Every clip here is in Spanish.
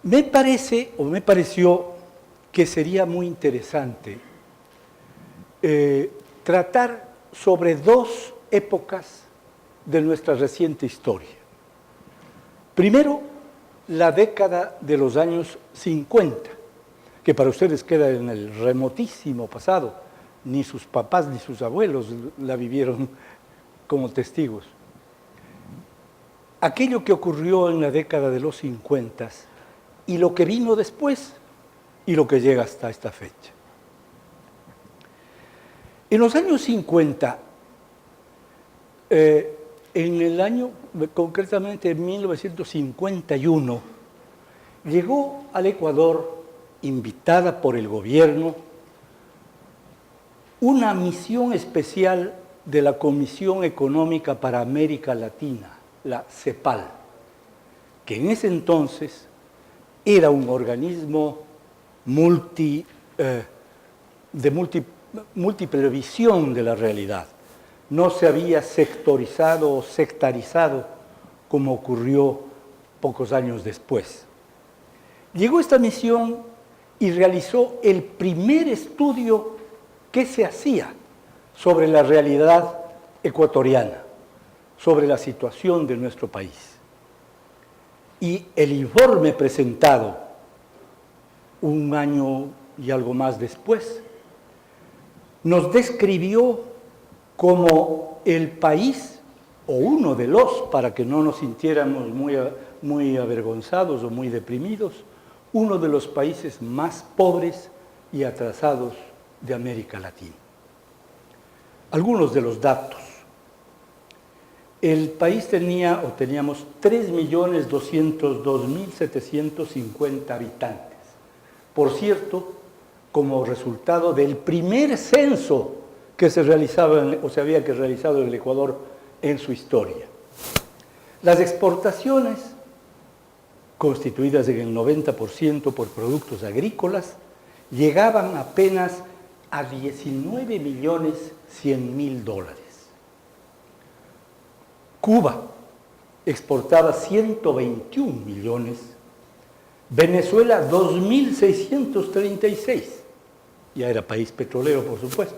Me parece, o me pareció, que sería muy interesante tratar sobre dos épocas de nuestra reciente historia. Primero, la década de los años 50, que para ustedes queda en el remotísimo pasado. Ni sus papás ni sus abuelos la vivieron como testigos. Aquello que ocurrió en la década de los 50 y lo que vino después y lo que llega hasta esta fecha. En los años 50, en el año, concretamente en 1951, llegó al Ecuador, invitada por el gobierno, una misión especial de la Comisión Económica para América Latina, la CEPAL, que en ese entonces era un organismo de múltiple visión de la realidad. No se había sectorizado o sectarizado como ocurrió pocos años después. Llegó esta misión y realizó el primer estudio que se hacía sobre la realidad ecuatoriana, sobre la situación de nuestro país. Y el informe presentado un año y algo más después nos describió como el país, o uno de los, para que no nos sintiéramos muy avergonzados o muy deprimidos, uno de los países más pobres y atrasados de América Latina. Algunos de los datos. El país teníamos 3.202.750 habitantes. Por cierto, como resultado del primer censo que se realizaba o se había realizado en el Ecuador en su historia. Las exportaciones, constituidas en el 90% por productos agrícolas, llegaban apenas a $19.100.000. Cuba exportaba 121 millones, Venezuela 2.636, ya era país petrolero por supuesto,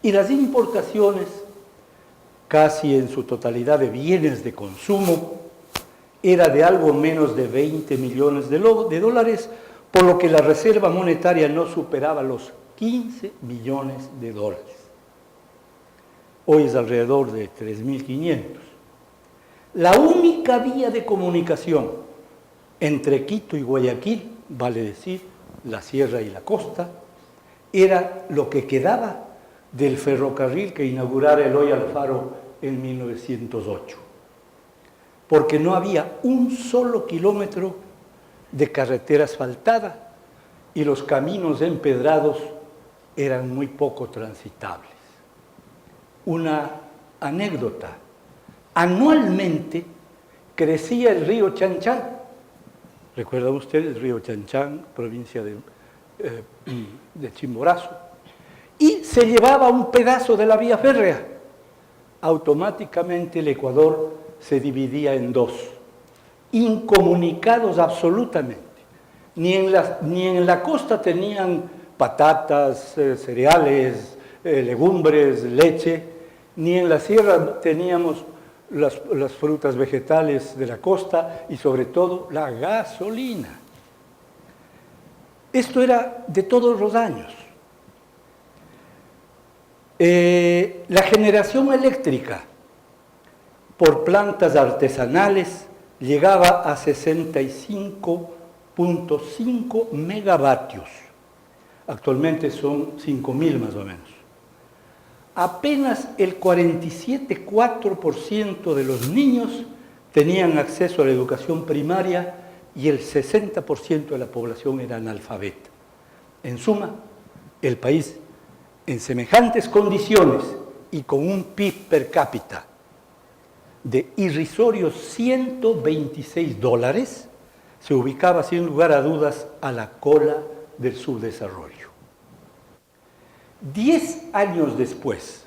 y las importaciones, casi en su totalidad de bienes de consumo, era de algo menos de 20 millones de dólares, por lo que la reserva monetaria no superaba los 15 millones de dólares. Hoy es alrededor de 3.500. La única vía de comunicación entre Quito y Guayaquil, vale decir, la sierra y la costa, era lo que quedaba del ferrocarril que inaugurara Eloy Alfaro en 1908. Porque no había un solo kilómetro de carretera asfaltada y los caminos empedrados eran muy poco transitables. Una anécdota. Anualmente crecía el río Chanchán. ¿Recuerdan ustedes el río Chanchán, provincia de Chimborazo? Y se llevaba un pedazo de la vía férrea. Automáticamente el Ecuador se dividía en dos, incomunicados absolutamente. Ni en la costa tenían patatas, cereales, legumbres, leche, ni en la sierra teníamos las frutas vegetales de la costa y sobre todo la gasolina. Esto era de todos los años. La generación eléctrica por plantas artesanales llegaba a 65.5 megavatios. Actualmente son 5.000 más o menos. Apenas el 47,4% de los niños tenían acceso a la educación primaria y el 60% de la población era analfabeta. En suma, el país, en semejantes condiciones y con un PIB per cápita de irrisorios $126, se ubicaba sin lugar a dudas a la cola del subdesarrollo. 10 años después,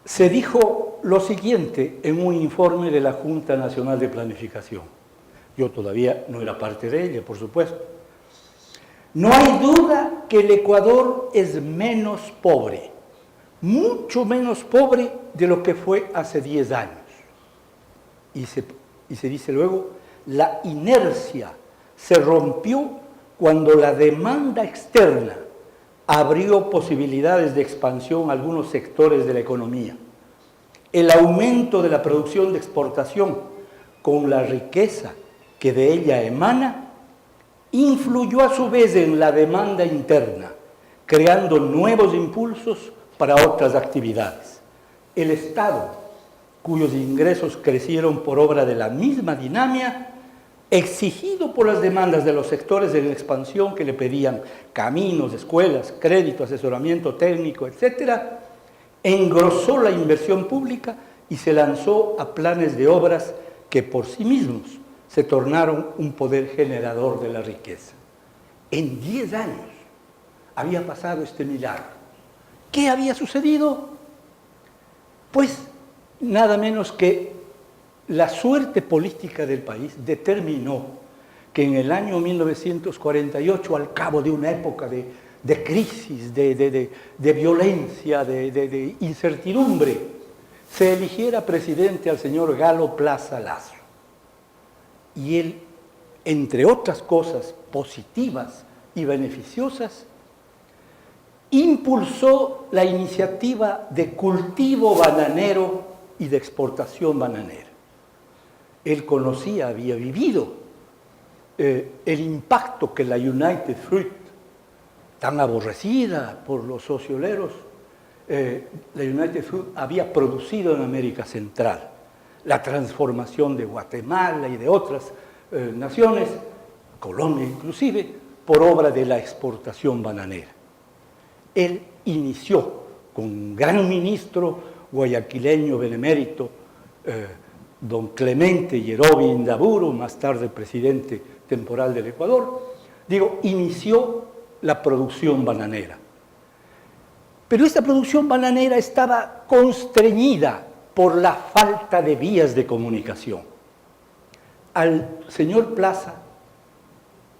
se dijo lo siguiente en un informe de la Junta Nacional de Planificación. Yo todavía no era parte de ella, por supuesto. No hay duda que el Ecuador es menos pobre, mucho menos pobre de lo que fue hace 10 años. Y se dice luego, la inercia se rompió cuando la demanda externa abrió posibilidades de expansión a algunos sectores de la economía. El aumento de la producción de exportación con la riqueza que de ella emana influyó a su vez en la demanda interna, creando nuevos impulsos para otras actividades. El Estado, cuyos ingresos crecieron por obra de la misma dinámica, exigido por las demandas de los sectores en expansión que le pedían caminos, escuelas, crédito, asesoramiento técnico, etc., engrosó la inversión pública y se lanzó a planes de obras que por sí mismos se tornaron un poder generador de la riqueza. En 10 años había pasado este milagro. ¿Qué había sucedido? Pues nada menos que la suerte política del país determinó que en el año 1948, al cabo de una época de crisis, de violencia, de incertidumbre, se eligiera presidente al señor Galo Plaza Lazo. Y él, entre otras cosas positivas y beneficiosas, impulsó la iniciativa de cultivo bananero y de exportación bananera. Él conocía, había vivido el impacto que la United Fruit, tan aborrecida por los socioleros, la United Fruit había producido en América Central. La transformación de Guatemala y de otras naciones, Colombia inclusive, por obra de la exportación bananera. Él inició con un gran ministro guayaquileño benemérito, don Clemente Yerobi Indaburu, más tarde presidente temporal del Ecuador, inició la producción bananera. Pero esta producción bananera estaba constreñida por la falta de vías de comunicación. Al señor Plaza,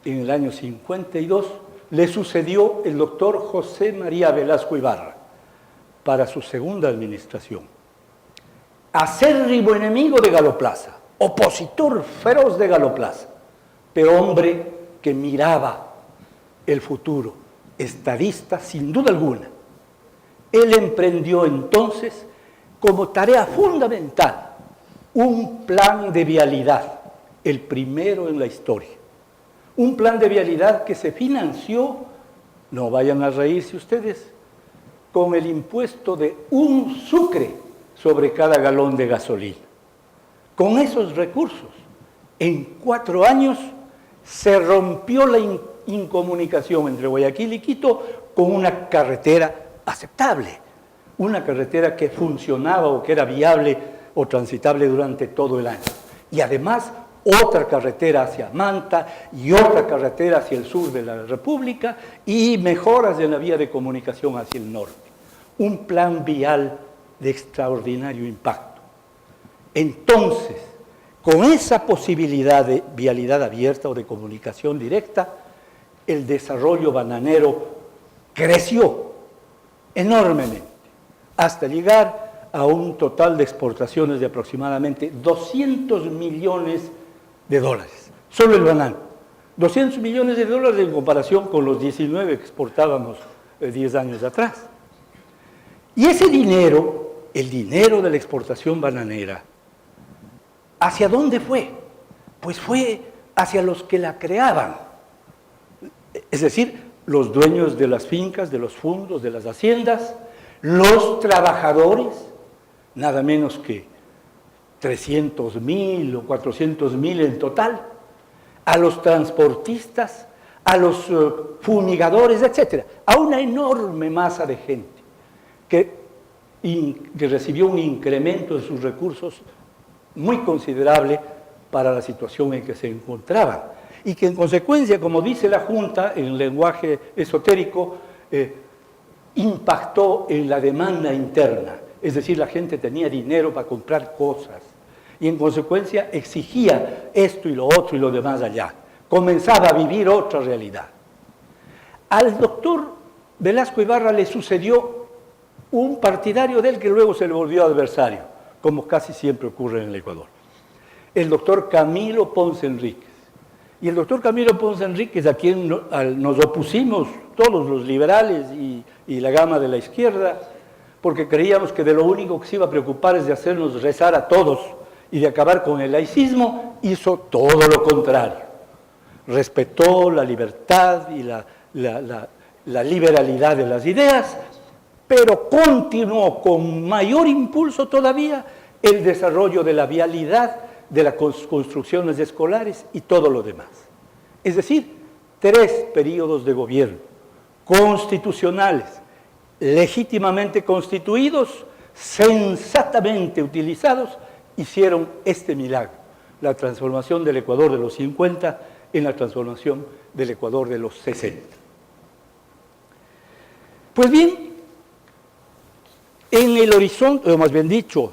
en el año 52, le sucedió el doctor José María Velasco Ibarra para su segunda administración. Acérrimo enemigo de Galo Plaza, opositor feroz de Galo Plaza, pero hombre que miraba el futuro, estadista sin duda alguna. Él emprendió entonces como tarea fundamental un plan de vialidad, el primero en la historia. Un plan de vialidad que se financió, no vayan a reírse ustedes, con el impuesto de 1 sucre sobre cada galón de gasolina. Con esos recursos, en 4 años, se rompió la incomunicación entre Guayaquil y Quito con una carretera aceptable, una carretera que funcionaba o que era viable o transitable durante todo el año. Y además, otra carretera hacia Manta y otra carretera hacia el sur de la República y mejoras en la vía de comunicación hacia el norte. Un plan vial de extraordinario impacto. Entonces, con esa posibilidad de vialidad abierta o de comunicación directa, el desarrollo bananero creció enormemente, hasta llegar a un total de exportaciones de aproximadamente 200 millones de dólares, solo el banano. 200 millones de dólares en comparación con los 19 que exportábamos 10 años atrás. Y ese dinero, el dinero de la exportación bananera, ¿hacia dónde fue? Pues fue hacia los que la creaban, es decir, los dueños de las fincas, de los fondos, de las haciendas, los trabajadores, nada menos que 300.000 o 400.000 en total, a los transportistas, a los fumigadores, etc., a una enorme masa de gente que recibió un incremento de sus recursos muy considerable para la situación en que se encontraban y que en consecuencia, como dice la Junta en lenguaje esotérico, impactó en la demanda interna, es decir, la gente tenía dinero para comprar cosas y en consecuencia exigía esto y lo otro y lo demás allá. Comenzaba a vivir otra realidad. Al doctor Velasco Ibarra le sucedió un partidario de él que luego se le volvió adversario, como casi siempre ocurre en el Ecuador, el doctor Camilo Ponce Enríquez. Y el doctor Camilo Ponce Enríquez, a quien nos opusimos todos los liberales y la gama de la izquierda, porque creíamos que de lo único que se iba a preocupar es de hacernos rezar a todos y de acabar con el laicismo, hizo todo lo contrario. Respetó la libertad y la liberalidad de las ideas, pero continuó con mayor impulso todavía el desarrollo de la vialidad, de las construcciones escolares y todo lo demás. Es decir, 3 periodos de gobierno constitucionales, legítimamente constituidos, sensatamente utilizados, hicieron este milagro, la transformación del Ecuador de los 50 en la transformación del Ecuador de los 60. Pues bien, en el horizonte, o más bien dicho,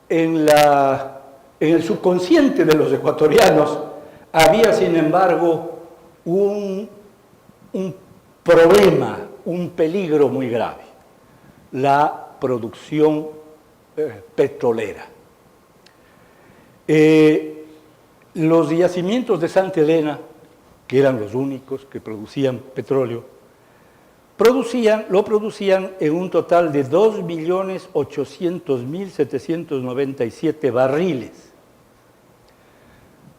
en el subconsciente de los ecuatorianos había, sin embargo, un problema, un peligro muy grave: la producción petrolera. Los yacimientos de Santa Elena, que eran los únicos que producían petróleo, lo producían en un total de 2.800.797 barriles.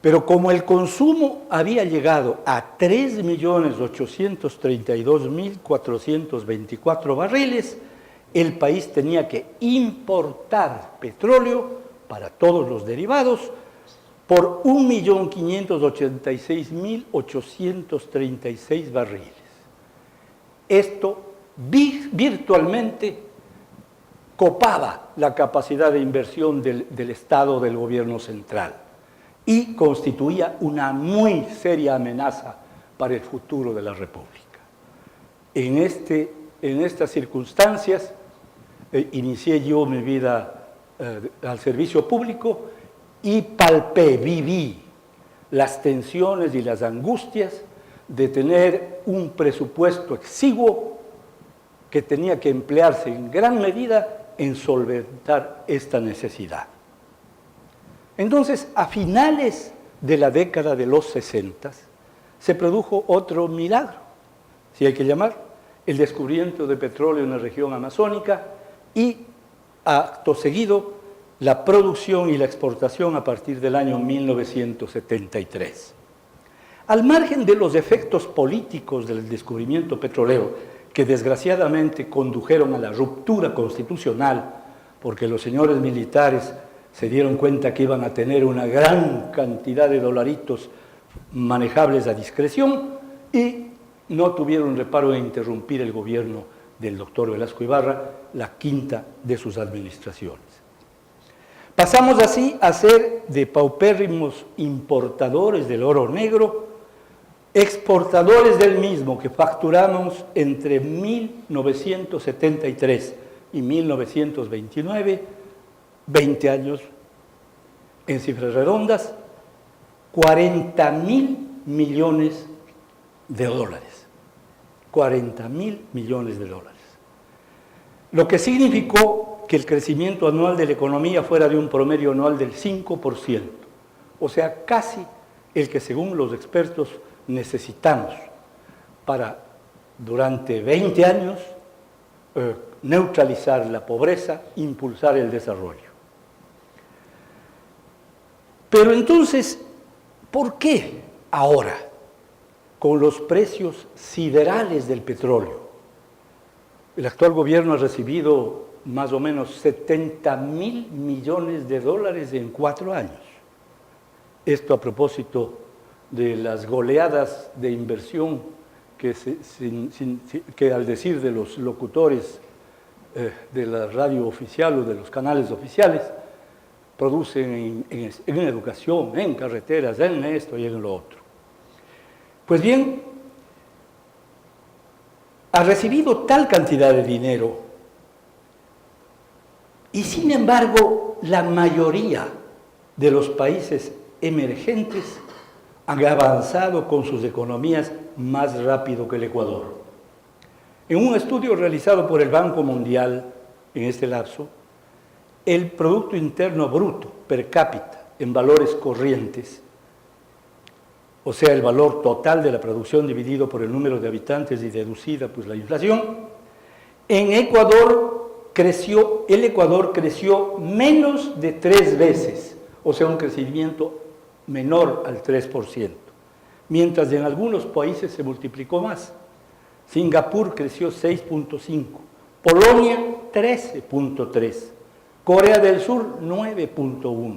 Pero como el consumo había llegado a 3.832.424 barriles, el país tenía que importar petróleo para todos los derivados por 1.586.836 barriles. Esto virtualmente copaba la capacidad de inversión del Estado, del gobierno central, y constituía una muy seria amenaza para el futuro de la República. En estas circunstancias inicié yo mi vida al servicio público y palpé, viví las tensiones y las angustias de tener un presupuesto exiguo que tenía que emplearse en gran medida en solventar esta necesidad. Entonces, a finales de la década de los 60, se produjo otro milagro, si hay que llamar, el descubrimiento de petróleo en la región amazónica y, acto seguido, la producción y la exportación a partir del año 1973. Al margen de los efectos políticos del descubrimiento petrolero, que desgraciadamente condujeron a la ruptura constitucional, porque los señores militares se dieron cuenta que iban a tener una gran cantidad de dolaritos manejables a discreción y no tuvieron reparo en interrumpir el gobierno del doctor Velasco Ibarra, la quinta de sus administraciones. Pasamos así a ser de paupérrimos importadores del oro negro, exportadores del mismo, que facturamos entre 1973 y 1929, 20 años, en cifras redondas, 40.000 millones de dólares. 40.000 millones de dólares. Lo que significó que el crecimiento anual de la economía fuera de un promedio anual del 5%, o sea, casi el que según los expertos necesitamos para durante 20 años neutralizar la pobreza, impulsar el desarrollo. Pero entonces, ¿por qué ahora, con los precios siderales del petróleo, el actual gobierno ha recibido más o menos 70.000 millones de dólares en 4 años? Esto a propósito de las goleadas de inversión que al decir de los locutores de la radio oficial o de los canales oficiales, producen en educación, en carreteras, en esto y en lo otro. Pues bien, ha recibido tal cantidad de dinero Y sin embargo, la mayoría de los países emergentes han avanzado con sus economías más rápido que el Ecuador. En un estudio realizado por el Banco Mundial en este lapso, el Producto Interno Bruto per cápita en valores corrientes, o sea, el valor total de la producción dividido por el número de habitantes y deducida pues, la inflación, en Ecuador el Ecuador creció menos de 3 veces, o sea, un crecimiento menor al 3%, mientras en algunos países se multiplicó más. Singapur creció 6.5, Polonia 13.3, Corea del Sur 9.1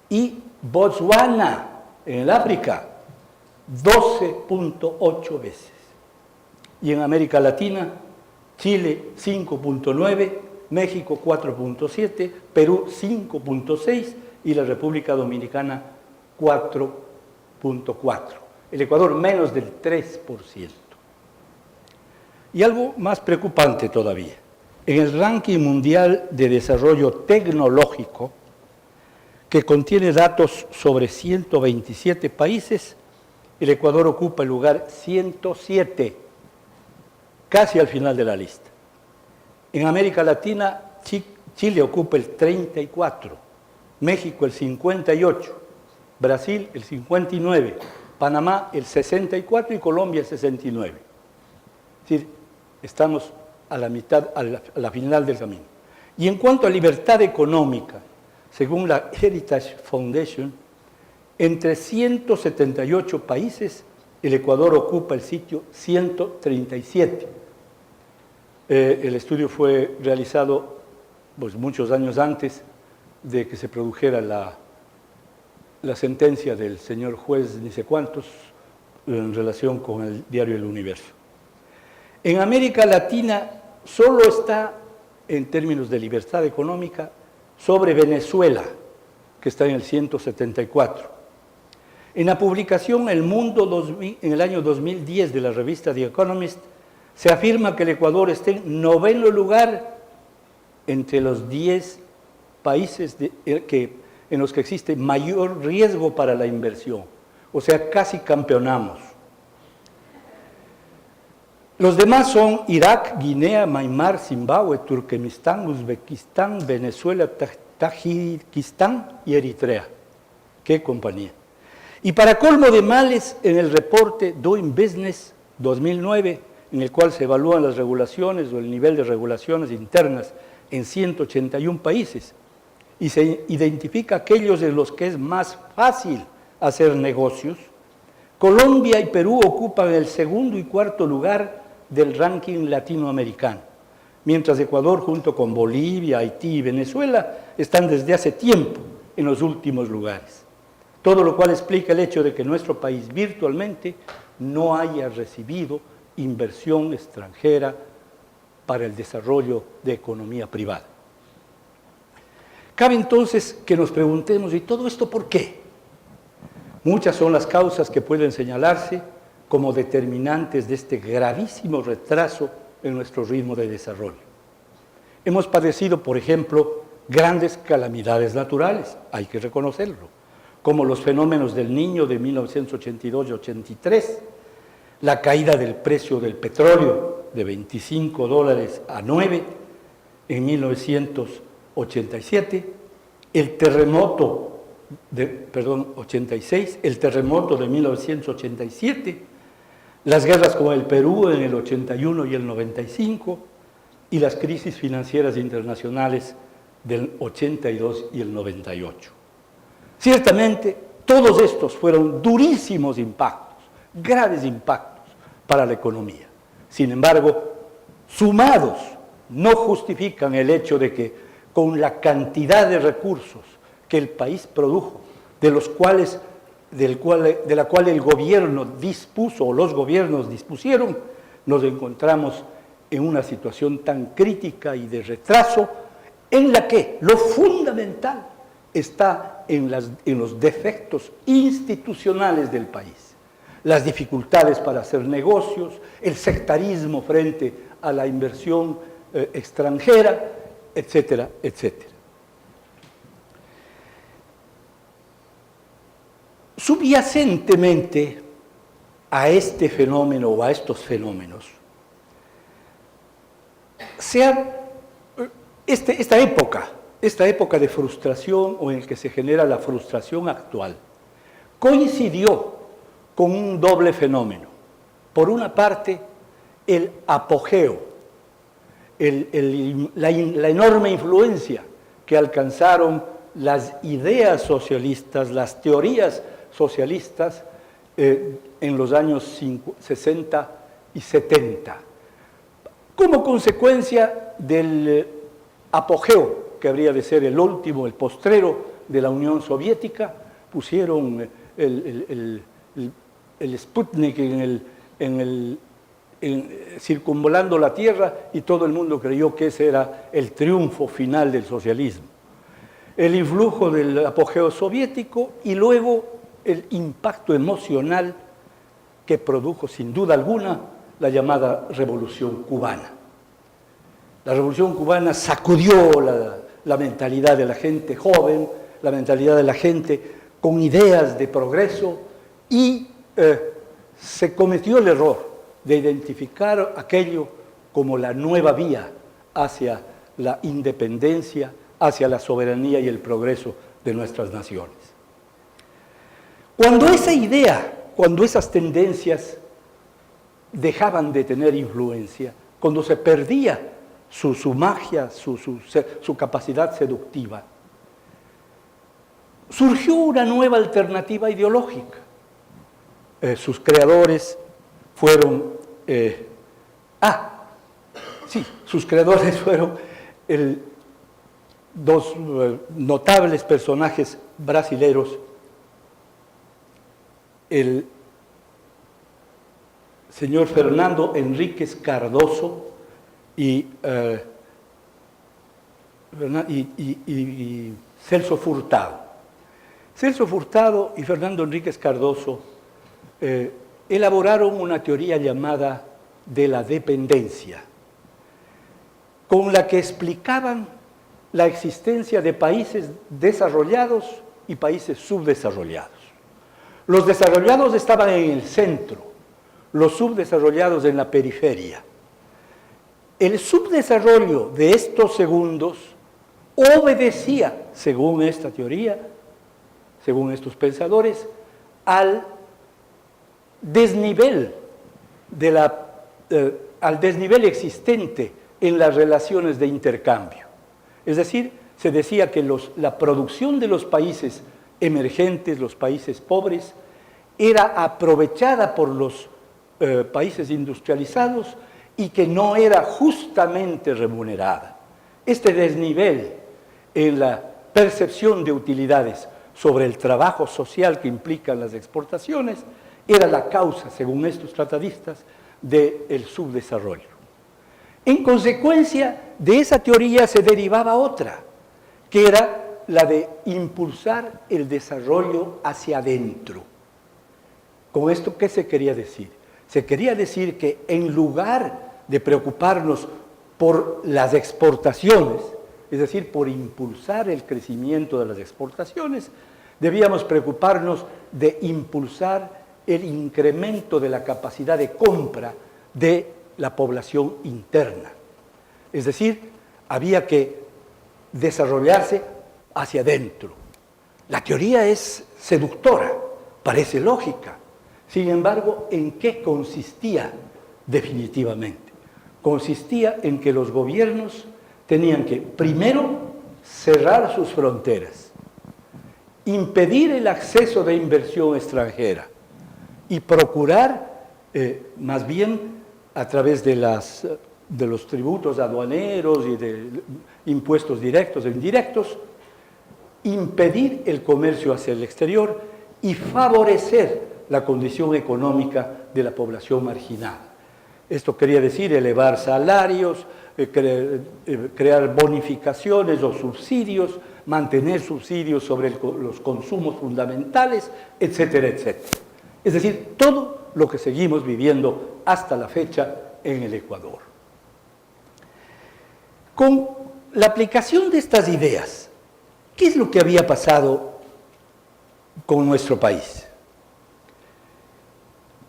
y Botswana en el África 12.8 veces. Y en América Latina, Chile 5.9, México 4.7, Perú 5.6 y la República Dominicana 4.4. El Ecuador menos del 3%. Y algo más preocupante todavía. En el ranking mundial de desarrollo tecnológico, que contiene datos sobre 127 países, el Ecuador ocupa el lugar 107, casi al final de la lista. En América Latina, Chile ocupa el 34, México el 58, Brasil el 59, Panamá el 64 y Colombia el 69. Es decir, estamos a la mitad, a la final del camino. Y en cuanto a libertad económica, según la Heritage Foundation, entre 178 países, el Ecuador ocupa el sitio 137. El estudio fue realizado pues, muchos años antes de que se produjera la sentencia del señor juez ni sé cuántos en relación con el diario El Universo. En América Latina solo está, en términos de libertad económica, sobre Venezuela, que está en el 174. En la publicación El Mundo en el año 2010 de la revista The Economist, se afirma que el Ecuador está en 9º lugar entre los 10 países en los que existe mayor riesgo para la inversión. O sea, casi campeonamos. Los demás son Irak, Guinea, Myanmar, Zimbabue, Turkmenistán, Uzbekistán, Venezuela, Tayikistán y Eritrea. ¡Qué compañía! Y para colmo de males, en el reporte Doing Business 2009, en el cual se evalúan las regulaciones o el nivel de regulaciones internas en 181 países, y se identifica aquellos en los que es más fácil hacer negocios, Colombia y Perú ocupan el 2º y 4º lugar del ranking latinoamericano, mientras Ecuador, junto con Bolivia, Haití y Venezuela, están desde hace tiempo en los últimos lugares. Todo lo cual explica el hecho de que nuestro país virtualmente no haya recibido inversión extranjera para el desarrollo de economía privada. Cabe entonces que nos preguntemos, ¿y todo esto por qué? Muchas son las causas que pueden señalarse como determinantes de este gravísimo retraso en nuestro ritmo de desarrollo. Hemos padecido, por ejemplo, grandes calamidades naturales, hay que reconocerlo, como los fenómenos del Niño de 1982 y 83, la caída del precio del petróleo de $25 a 9 en 1987, el terremoto de 86, el terremoto de 1987, las guerras con el Perú en el 81 y el 95 y las crisis financieras internacionales del 82 y el 98. Ciertamente, todos estos fueron durísimos impactos, graves impactos para la economía. Sin embargo, sumados, no justifican el hecho de que con la cantidad de recursos que el país produjo, de la cual el gobierno dispuso o los gobiernos dispusieron, nos encontramos en una situación tan crítica y de retraso en la que lo fundamental está en los defectos institucionales del país, las dificultades para hacer negocios, el sectarismo frente a la inversión extranjera etcétera, etcétera. Subyacentemente a este fenómeno o a estos fenómenos, esta época de frustración o en la que se genera la frustración actual, coincidió con un doble fenómeno. Por una parte, el apogeo, la enorme influencia que alcanzaron las ideas socialistas, las teorías socialistas en los años 60 y 70, como consecuencia del apogeo que habría de ser el último, el postrero de la Unión Soviética. Pusieron el Sputnik circunvolando la Tierra y todo el mundo creyó que ese era el triunfo final del socialismo. El influjo del apogeo soviético y luego el impacto emocional que produjo sin duda alguna la llamada Revolución Cubana. La Revolución Cubana sacudió la mentalidad de la gente joven, la mentalidad de la gente con ideas de progreso y se cometió el error de identificar aquello como la nueva vía hacia la independencia, hacia la soberanía y el progreso de nuestras naciones. Cuando esa idea, cuando esas tendencias dejaban de tener influencia, cuando se perdía su magia, su capacidad seductiva, surgió una nueva alternativa ideológica. Sus creadores fueron dos notables personajes brasileros, el señor Fernando Enríquez Cardoso y Celso Furtado. Celso Furtado y Fernando Enríquez Cardoso elaboraron una teoría llamada de la dependencia, con la que explicaban la existencia de países desarrollados y países subdesarrollados. Los desarrollados estaban en el centro, los subdesarrollados en la periferia. El subdesarrollo de estos segundos obedecía, según esta teoría, según estos pensadores, al desnivel existente en las relaciones de intercambio. Es decir, se decía que la producción de los países emergentes, los países pobres, era aprovechada por los países industrializados y que no era justamente remunerada. Este desnivel en la percepción de utilidades sobre el trabajo social que implican las exportaciones era la causa, según estos tratadistas, del subdesarrollo. En consecuencia de esa teoría se derivaba otra, que era la de impulsar el desarrollo hacia adentro. ¿Con esto qué se quería decir? Se quería decir que en lugar de preocuparnos por las exportaciones, es decir, por impulsar el crecimiento de las exportaciones, debíamos preocuparnos de impulsar el incremento de la capacidad de compra de la población interna. Es decir, había que desarrollarse hacia adentro. La teoría es seductora, parece lógica. Sin embargo, ¿en qué consistía definitivamente? Consistía en que los gobiernos tenían que, primero, cerrar sus fronteras, impedir el acceso de inversión extranjera y procurar, más bien, a través de los tributos aduaneros y de impuestos directos e indirectos, impedir el comercio hacia el exterior y favorecer la condición económica de la población marginada. Esto quería decir elevar salarios, crear bonificaciones o subsidios, mantener subsidios sobre los consumos fundamentales, etcétera, etcétera. Es decir, todo lo que seguimos viviendo hasta la fecha en el Ecuador. Con la aplicación de estas ideas, ¿qué es lo que había pasado con nuestro país?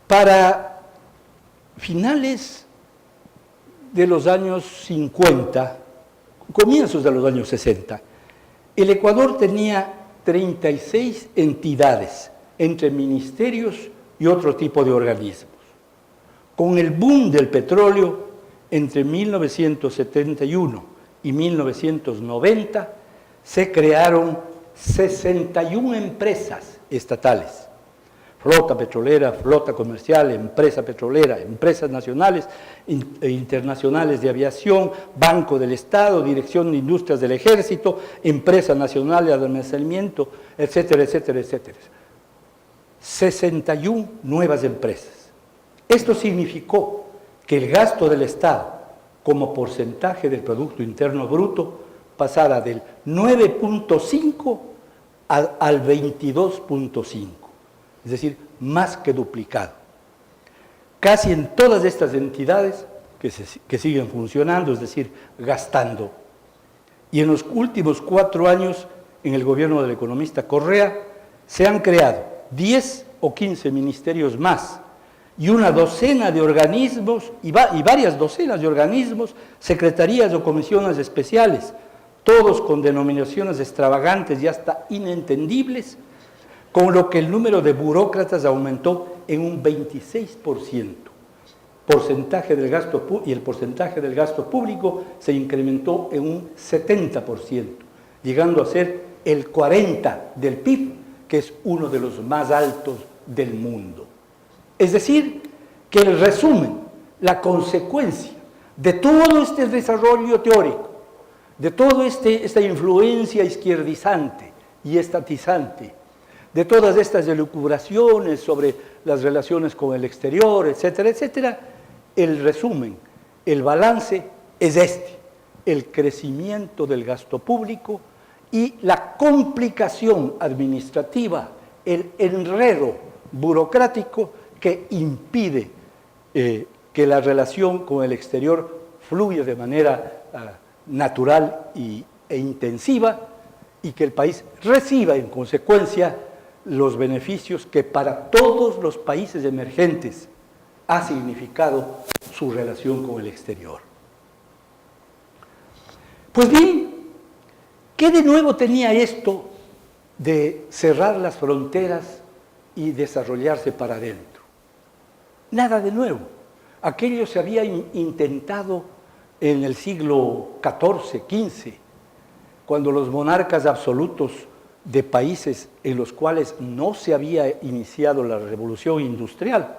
Para finales de los años 50, comienzos de los años 60, el Ecuador tenía 36 entidades entre ministerios y otro tipo de organismos. Con el boom del petróleo entre 1971 y 1990 se crearon 61 empresas estatales: flota petrolera, flota comercial, empresa petrolera, empresas nacionales e internacionales de aviación, Banco del Estado, Dirección de Industrias del Ejército, Empresa Nacional de Almacenamiento, etcétera, etcétera, etcétera. 61 nuevas empresas. Esto significó que el gasto del Estado como porcentaje del Producto Interno Bruto pasara del 9.5 al 22.5. Es decir, más que duplicado. Casi en todas estas entidades que siguen funcionando, es decir, gastando. Y en los últimos 4 años, en el gobierno del economista Correa, se han creado 10 o 15 ministerios más y una docena de organismos y varias docenas de organismos, secretarías o comisiones especiales, todos con denominaciones extravagantes y hasta inentendibles, con lo que el número de burócratas aumentó en un 26%. Y el porcentaje del gasto público se incrementó en un 70%, llegando a ser el 40% del PIB, que es uno de los más altos del mundo. Es decir, que el resumen, la consecuencia de todo este desarrollo teórico, de toda esta influencia izquierdizante y estatizante, de todas estas elucubraciones sobre las relaciones con el exterior, etcétera, etcétera, el resumen, el balance es este: el crecimiento del gasto público y la complicación administrativa, el enredo burocrático que impide que la relación con el exterior fluya de manera natural e intensiva, y que el país reciba en consecuencia los beneficios que para todos los países emergentes ha significado su relación con el exterior. Pues bien, ¿qué de nuevo tenía esto de cerrar las fronteras y desarrollarse para adentro? Nada de nuevo. Aquello se había intentado en el siglo XIV, XV, cuando los monarcas absolutos de países en los cuales no se había iniciado la revolución industrial,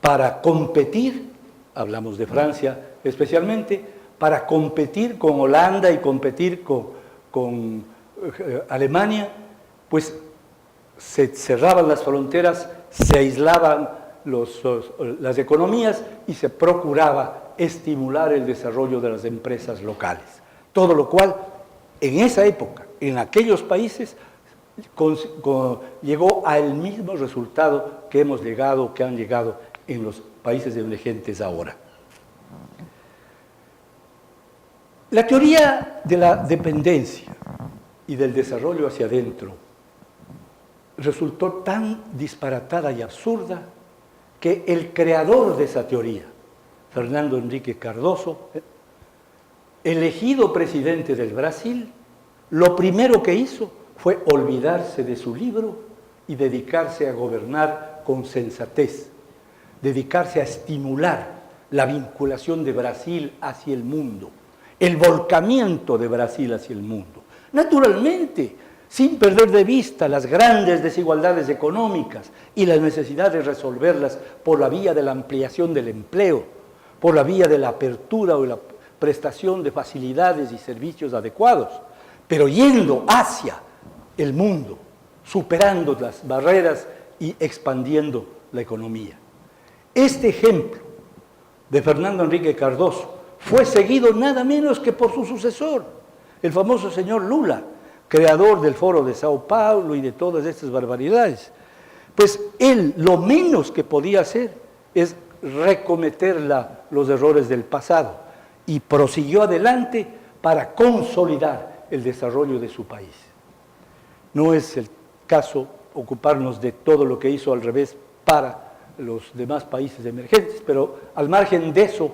para competir, hablamos de Francia especialmente, para competir con Holanda y competir con Alemania, pues se cerraban las fronteras, se aislaban las economías y se procuraba estimular el desarrollo de las empresas locales. Todo lo cual, en esa época, en aquellos países, llegó al mismo resultado que han llegado en los países emergentes ahora. La teoría de la dependencia y del desarrollo hacia adentro resultó tan disparatada y absurda que el creador de esa teoría, Fernando Henrique Cardoso, elegido presidente del Brasil, lo primero que hizo fue olvidarse de su libro y dedicarse a gobernar con sensatez, dedicarse a estimular la vinculación de Brasil hacia el mundo, el volcamiento de Brasil hacia el mundo. Naturalmente, sin perder de vista las grandes desigualdades económicas y la necesidad de resolverlas por la vía de la ampliación del empleo, por la vía de la apertura o la prestación de facilidades y servicios adecuados, pero yendo hacia el mundo, superando las barreras y expandiendo la economía. Este ejemplo de Fernando Henrique Cardoso fue seguido nada menos que por su sucesor, el famoso señor Lula, creador del Foro de Sao Paulo y de todas estas barbaridades. Pues él lo menos que podía hacer es recometer los errores del pasado y prosiguió adelante para consolidar el desarrollo de su país. No es el caso ocuparnos de todo lo que hizo al revés para los demás países emergentes, pero al margen de eso,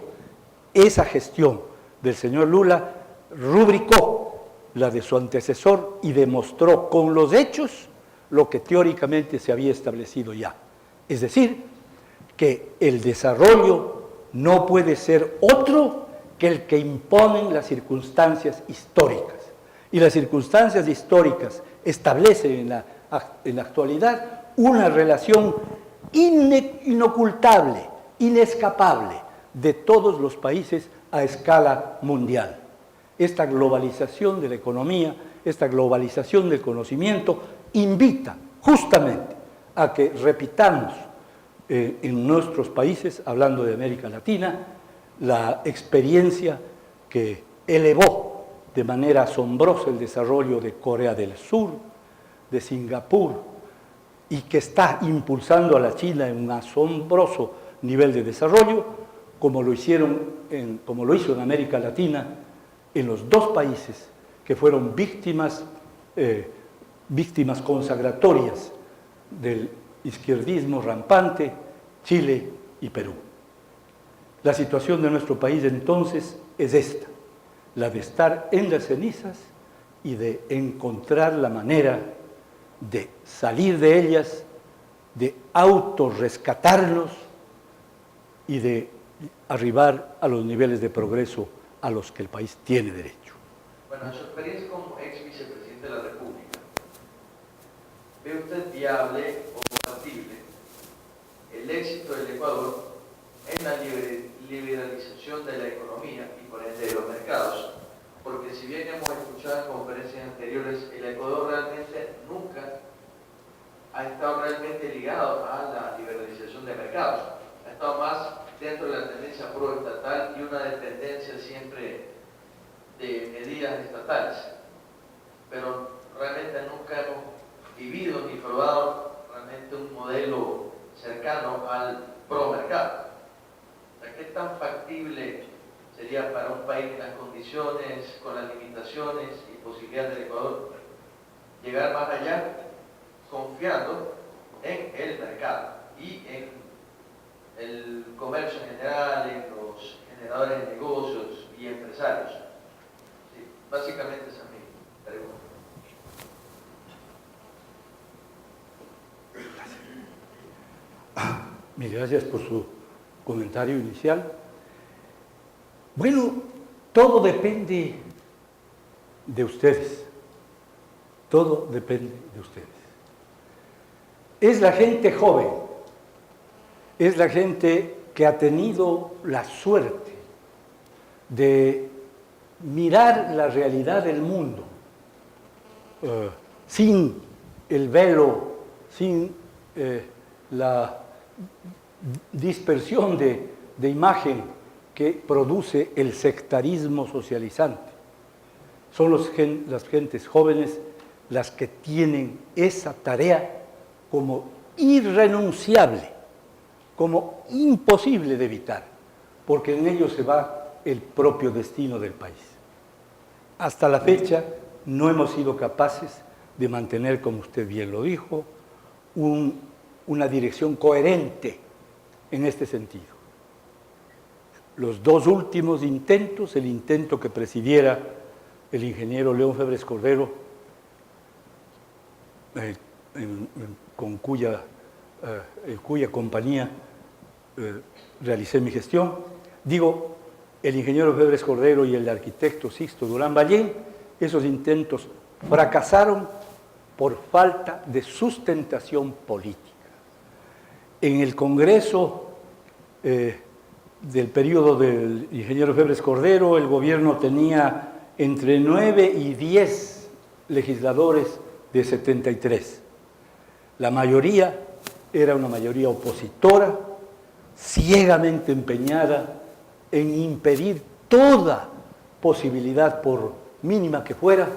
esa gestión del señor Lula rubricó la de su antecesor y demostró con los hechos lo que teóricamente se había establecido ya. Es decir, que el desarrollo no puede ser otro que el que imponen las circunstancias históricas. Y las circunstancias históricas establecen en la actualidad una relación inocultable, inescapable de todos los países a escala mundial. Esta globalización de la economía, esta globalización del conocimiento invita justamente a que repitamos en nuestros países, hablando de América Latina, la experiencia que elevó de manera asombrosa el desarrollo de Corea del Sur, de Singapur, y que está impulsando a la China en un asombroso nivel de desarrollo, como lo hizo en América Latina, en los dos países que fueron víctimas consagratorias del izquierdismo rampante, Chile y Perú. La situación de nuestro país entonces es esta, la de estar en las cenizas y de encontrar la manera de salir de ellas, de autorrescatarnos y de arribar a los niveles de progreso a los que el país tiene derecho. Bueno, en su experiencia como ex vicepresidente de la República, ¿ve usted viable o compatible el éxito del Ecuador en la liberalización de la economía y por ende de los mercados? Porque si bien hemos escuchado en conferencias anteriores, el Ecuador realmente nunca ha estado realmente ligado a la liberalización de mercados. Ha estado más dentro de la tendencia proestatal y una dependencia siempre de medidas estatales. Pero realmente nunca hemos vivido ni probado realmente un modelo cercano al promercado. O sea, ¿qué tan factible sería para un país en las condiciones, con las limitaciones y posibilidades del Ecuador, llegar más allá confiando en el mercado y en el comercio en general, en los generadores de negocios y empresarios? Sí, básicamente esa es mi pregunta. Mil gracias por su comentario inicial. Bueno, todo depende de ustedes. Todo depende de ustedes. Es la gente joven, es la gente que ha tenido la suerte de mirar la realidad del mundo sin el velo, sin la dispersión de imagen que produce el sectarismo socializante. Son las gentes jóvenes las que tienen esa tarea como irrenunciable, como imposible de evitar, porque en ello se va el propio destino del país. Hasta la fecha no hemos sido capaces de mantener, como usted bien lo dijo, una dirección coherente en este sentido. Los dos últimos intentos, el intento que presidiera el ingeniero León Febres Cordero, con cuya compañía realicé mi gestión, digo, el ingeniero Febres Cordero y el arquitecto Sixto Durán Ballén, esos intentos fracasaron por falta de sustentación política. En el Congreso del periodo del ingeniero Febres Cordero, el gobierno tenía entre 9 y 10 legisladores de 73. La mayoría era una mayoría opositora, ciegamente empeñada en impedir toda posibilidad, por mínima que fuera,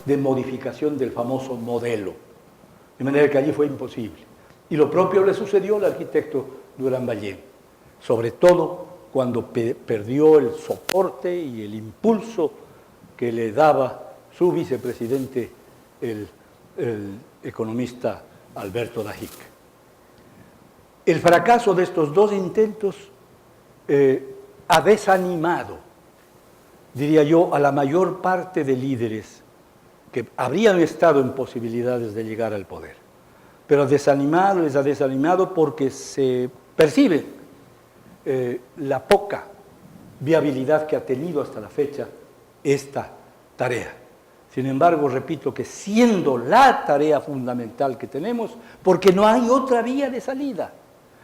de modificación del famoso modelo. De manera que allí fue imposible. Y lo propio le sucedió al arquitecto Durán Ballén, sobre todo cuando perdió el soporte y el impulso que le daba su vicepresidente, el economista Alberto Dajic. El fracaso de estos dos intentos ha desanimado, diría yo, a la mayor parte de líderes que habrían estado en posibilidades de llegar al poder. Pero les ha desanimado porque se percibe la poca viabilidad que ha tenido hasta la fecha esta tarea. Sin embargo, repito que siendo la tarea fundamental que tenemos, porque no hay otra vía de salida,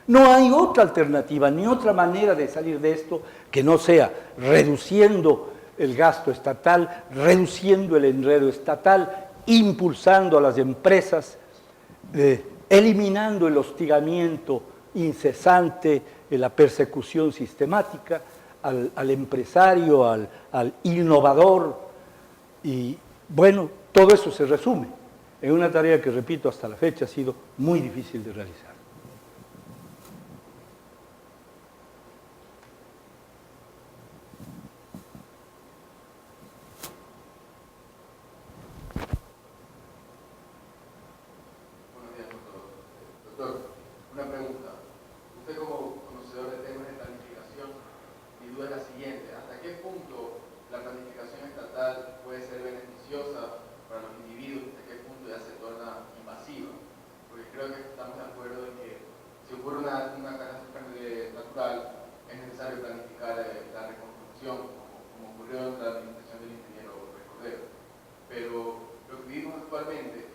no hay otra alternativa, ni otra manera de salir de esto que no sea reduciendo el gasto estatal, reduciendo el enredo estatal, impulsando a las empresas, eliminando el hostigamiento incesante, la persecución sistemática al empresario, al innovador. Y bueno, todo eso se resume en una tarea que, repito, hasta la fecha ha sido muy difícil de realizar. Buenos días, doctor. Doctor, una pregunta. Usted como conocedor de temas de planificación, mi duda es la siguiente. ¿Hasta qué punto la planificación estatal puede ser beneficiosa para los individuos? ¿Hasta qué punto ya se torna invasiva? Porque creo que estamos de acuerdo en que si ocurre una catástrofe natural, es necesario planificar la reconstrucción, como ocurrió en la administración del ingeniero Cordero. Pero lo que vivimos actualmente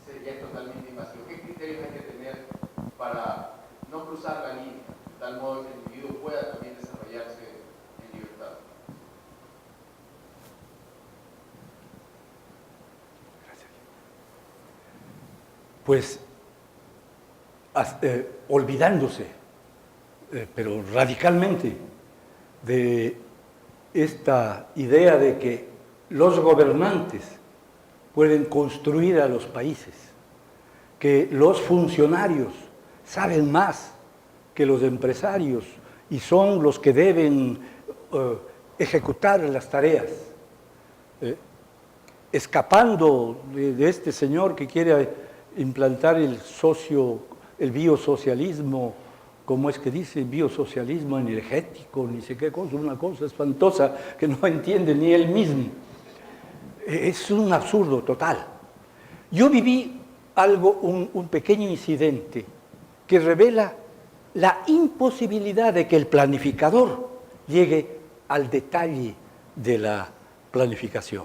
sería totalmente invasivo. ¿Qué criterios hay que tener para no cruzar la línea, de tal modo que el individuo pueda también desarrollarse en libertad? Pues olvidándose, pero radicalmente, de esta idea de que los gobernantes pueden construir a los países, que los funcionarios saben más que los empresarios y son los que deben ejecutar las tareas, escapando de este señor que quiere implantar el biosocialismo, ¿cómo es que dice? Biosocialismo energético, ni sé qué cosa, una cosa espantosa que no entiende ni él mismo. Es un absurdo total. Yo viví un pequeño incidente que revela la imposibilidad de que el planificador llegue al detalle de la planificación.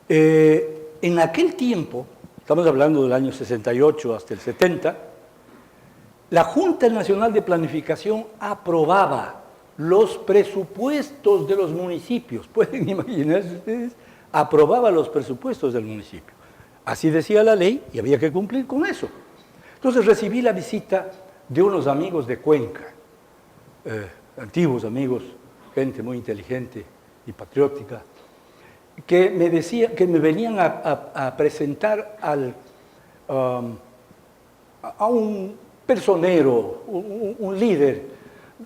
En aquel tiempo, estamos hablando del año 68 hasta el 70, la Junta Nacional de Planificación aprobaba los presupuestos de los municipios. ¿Pueden imaginarse ustedes? Aprobaba los presupuestos del municipio. Así decía la ley y había que cumplir con eso. Entonces recibí la visita de unos amigos de Cuenca, antiguos amigos, gente muy inteligente y patriótica, que me decían, que me venían a presentar a un personero, un líder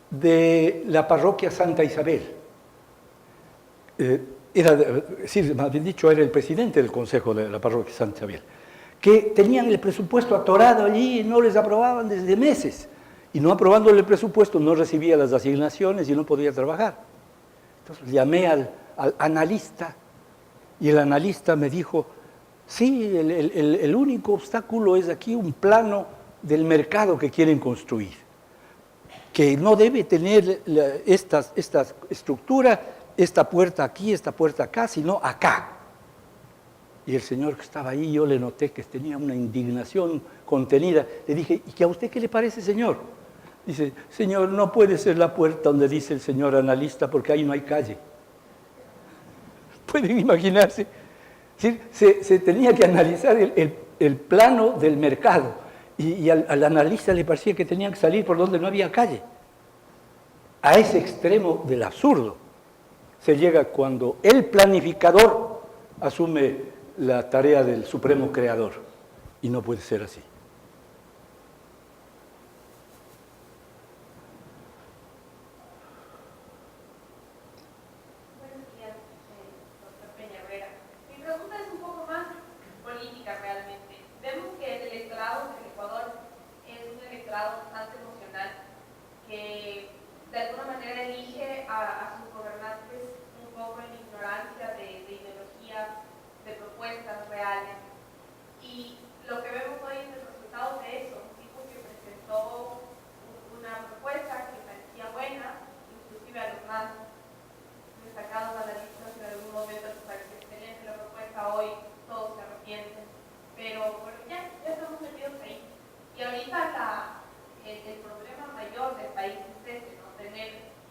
de la parroquia Santa Isabel. Más bien dicho, era el presidente del consejo de la parroquia Santa Isabel, que tenían el presupuesto atorado allí y no les aprobaban desde meses. Y no aprobándole el presupuesto no recibía las asignaciones y no podía trabajar. Entonces llamé al analista y el analista me dijo, sí, el único obstáculo es aquí un plano del mercado que quieren construir, que no debe tener esta estructura, esta puerta aquí, esta puerta acá, sino acá. Y el señor que estaba ahí, yo le noté que tenía una indignación contenida. Le dije, ¿y a usted qué le parece, señor? Dice, señor, no puede ser la puerta donde dice el señor analista porque ahí no hay calle. ¿Pueden imaginarse? ¿Sí? Se tenía que analizar el plano del mercado y al analista le parecía que tenían que salir por donde no había calle. A ese extremo del absurdo se llega cuando el planificador asume la tarea del supremo creador y no puede ser así. Buenos días. electorado bastante emocional que de alguna manera elige a sus gobernantes un poco en ignorancia de ideologías, de propuestas reales. Y lo que vemos hoy es el resultado de eso, un tipo que presentó una propuesta que parecía buena, inclusive a los más destacados analistas en algún momento les pareció excelente la propuesta, hoy todos se arrepienten, pero bueno, ya estamos metidos ahí. Y ahorita el problema mayor del país es ese, ¿no?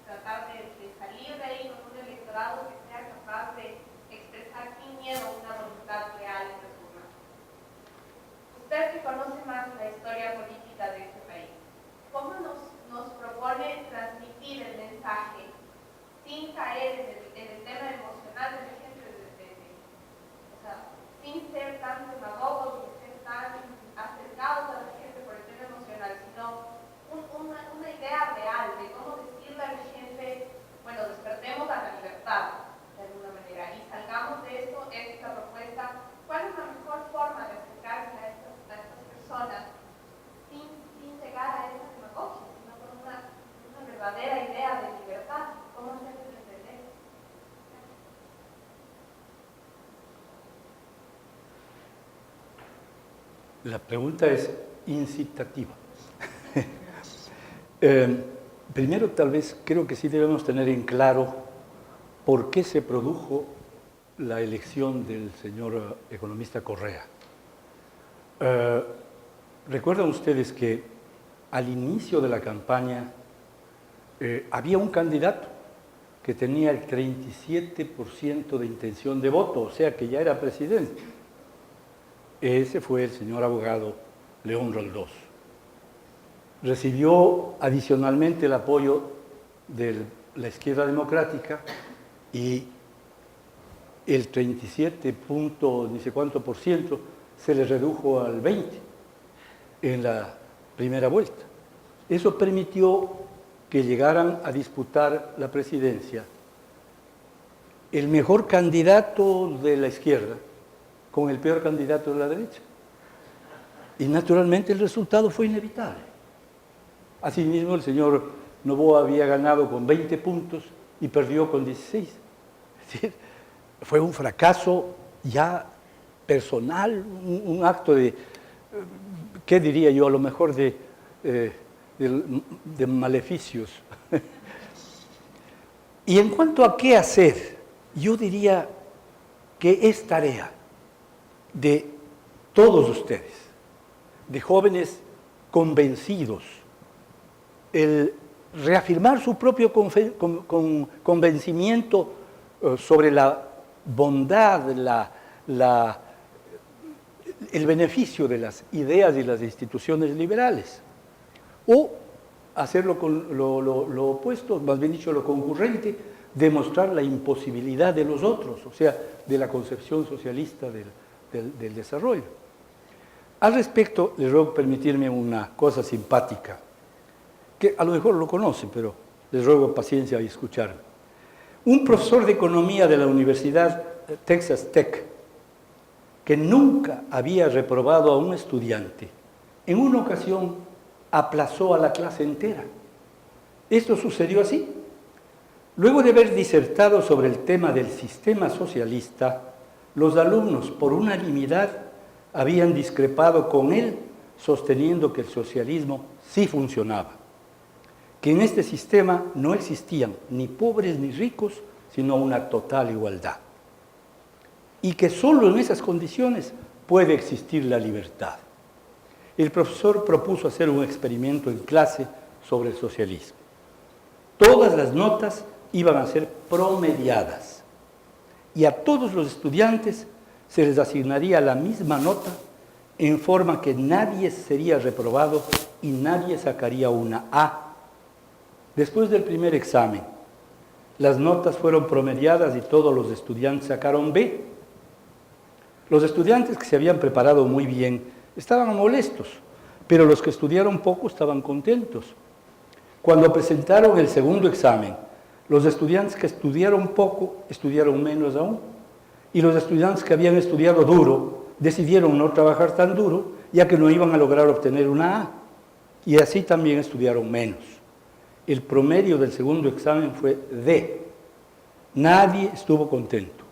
Tratar de salir de ahí con un electorado que sea capaz de expresar sin miedo una voluntad real de reforma. Usted que conoce más la historia política de este país, ¿cómo nos propone transmitir el mensaje sin caer en el tema emocional de la gente, o sea, sin ser tan demagogos, sin ser tan acercados a la gente por el tema emocional, sino una idea real de cómo decirle a la gente, bueno, despertemos a la libertad de alguna manera y salgamos de esto, esta es la propuesta? ¿Cuál es la mejor forma de acercarse a estas personas sin llegar a esa demagogia, sino con una verdadera idea de libertad? ¿Cómo hacerles entender? La pregunta es incitativa. Primero, tal vez, creo que sí debemos tener en claro por qué se produjo la elección del señor economista Correa. Recuerdan ustedes que al inicio de la campaña había un candidato que tenía el 37% de intención de voto, o sea que ya era presidente. Ese fue el señor abogado León Roldós. Recibió adicionalmente el apoyo de la izquierda democrática y el 37 punto, ni sé cuánto por ciento, se le redujo al 20% en la primera vuelta. Eso permitió que llegaran a disputar la presidencia el mejor candidato de la izquierda con el peor candidato de la derecha. Y naturalmente el resultado fue inevitable. Asimismo, el señor Noboa había ganado con 20 puntos y perdió con 16. Es decir, fue un fracaso ya personal, un acto de, ¿qué diría yo? A lo mejor de maleficios. Y en cuanto a qué hacer, yo diría que es tarea de todos ustedes, de jóvenes convencidos, el reafirmar su propio convencimiento sobre la bondad, el beneficio de las ideas y las instituciones liberales, o hacerlo con lo opuesto, más bien dicho, lo concurrente, demostrar la imposibilidad de los otros, o sea, de la concepción socialista del desarrollo. Al respecto, les ruego permitirme una cosa simpática, que a lo mejor lo conocen, pero les ruego paciencia y escucharme. Un profesor de economía de la Universidad Texas Tech, que nunca había reprobado a un estudiante, en una ocasión aplazó a la clase entera. Esto sucedió así. Luego de haber disertado sobre el tema del sistema socialista, los alumnos, por unanimidad, habían discrepado con él, sosteniendo que el socialismo sí funcionaba, que en este sistema no existían ni pobres ni ricos, sino una total igualdad, y que solo en esas condiciones puede existir la libertad. El profesor propuso hacer un experimento en clase sobre el socialismo. Todas las notas iban a ser promediadas y a todos los estudiantes se les asignaría la misma nota en forma que nadie sería reprobado y nadie sacaría una A. Después del primer examen, las notas fueron promediadas y todos los estudiantes sacaron B. Los estudiantes que se habían preparado muy bien estaban molestos, pero los que estudiaron poco estaban contentos. Cuando presentaron el segundo examen, los estudiantes que estudiaron poco estudiaron menos aún, y los estudiantes que habían estudiado duro decidieron no trabajar tan duro, ya que no iban a lograr obtener una A. y así también estudiaron menos. El promedio del segundo examen fue D. Nadie estuvo contento.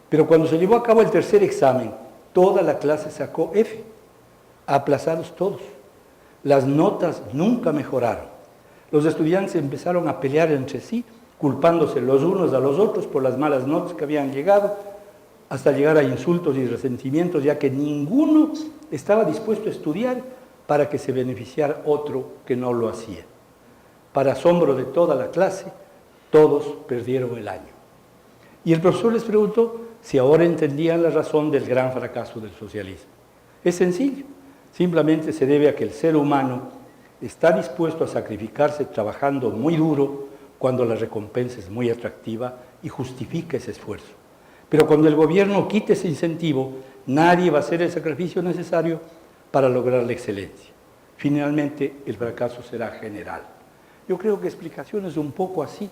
Pero cuando se llevó a cabo el tercer examen, toda la clase sacó F, aplazados todos. Las notas nunca mejoraron. Los estudiantes empezaron a pelear entre sí, culpándose los unos a los otros por las malas notas que habían llegado, hasta llegar a insultos y resentimientos, ya que ninguno estaba dispuesto a estudiar para que se beneficiara otro que no lo hacía. Para asombro de toda la clase, todos perdieron el año. Y el profesor les preguntó si ahora entendían la razón del gran fracaso del socialismo. Es sencillo, simplemente se debe a que el ser humano está dispuesto a sacrificarse trabajando muy duro cuando la recompensa es muy atractiva y justifica ese esfuerzo. Pero cuando el gobierno quite ese incentivo, nadie va a hacer el sacrificio necesario para lograr la excelencia. Finalmente, el fracaso será general. Yo creo que explicaciones un poco así,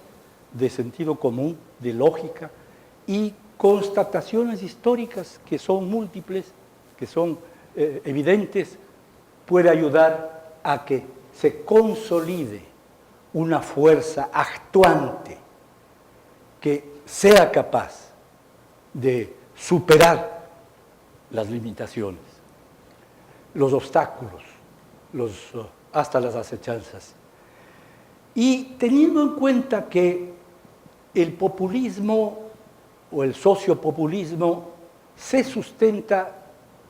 de sentido común, de lógica, y constataciones históricas que son múltiples, que son evidentes, puede ayudar a que se consolide una fuerza actuante que sea capaz de superar las limitaciones, los obstáculos, hasta las acechanzas. Y teniendo en cuenta que el populismo o el sociopopulismo se sustenta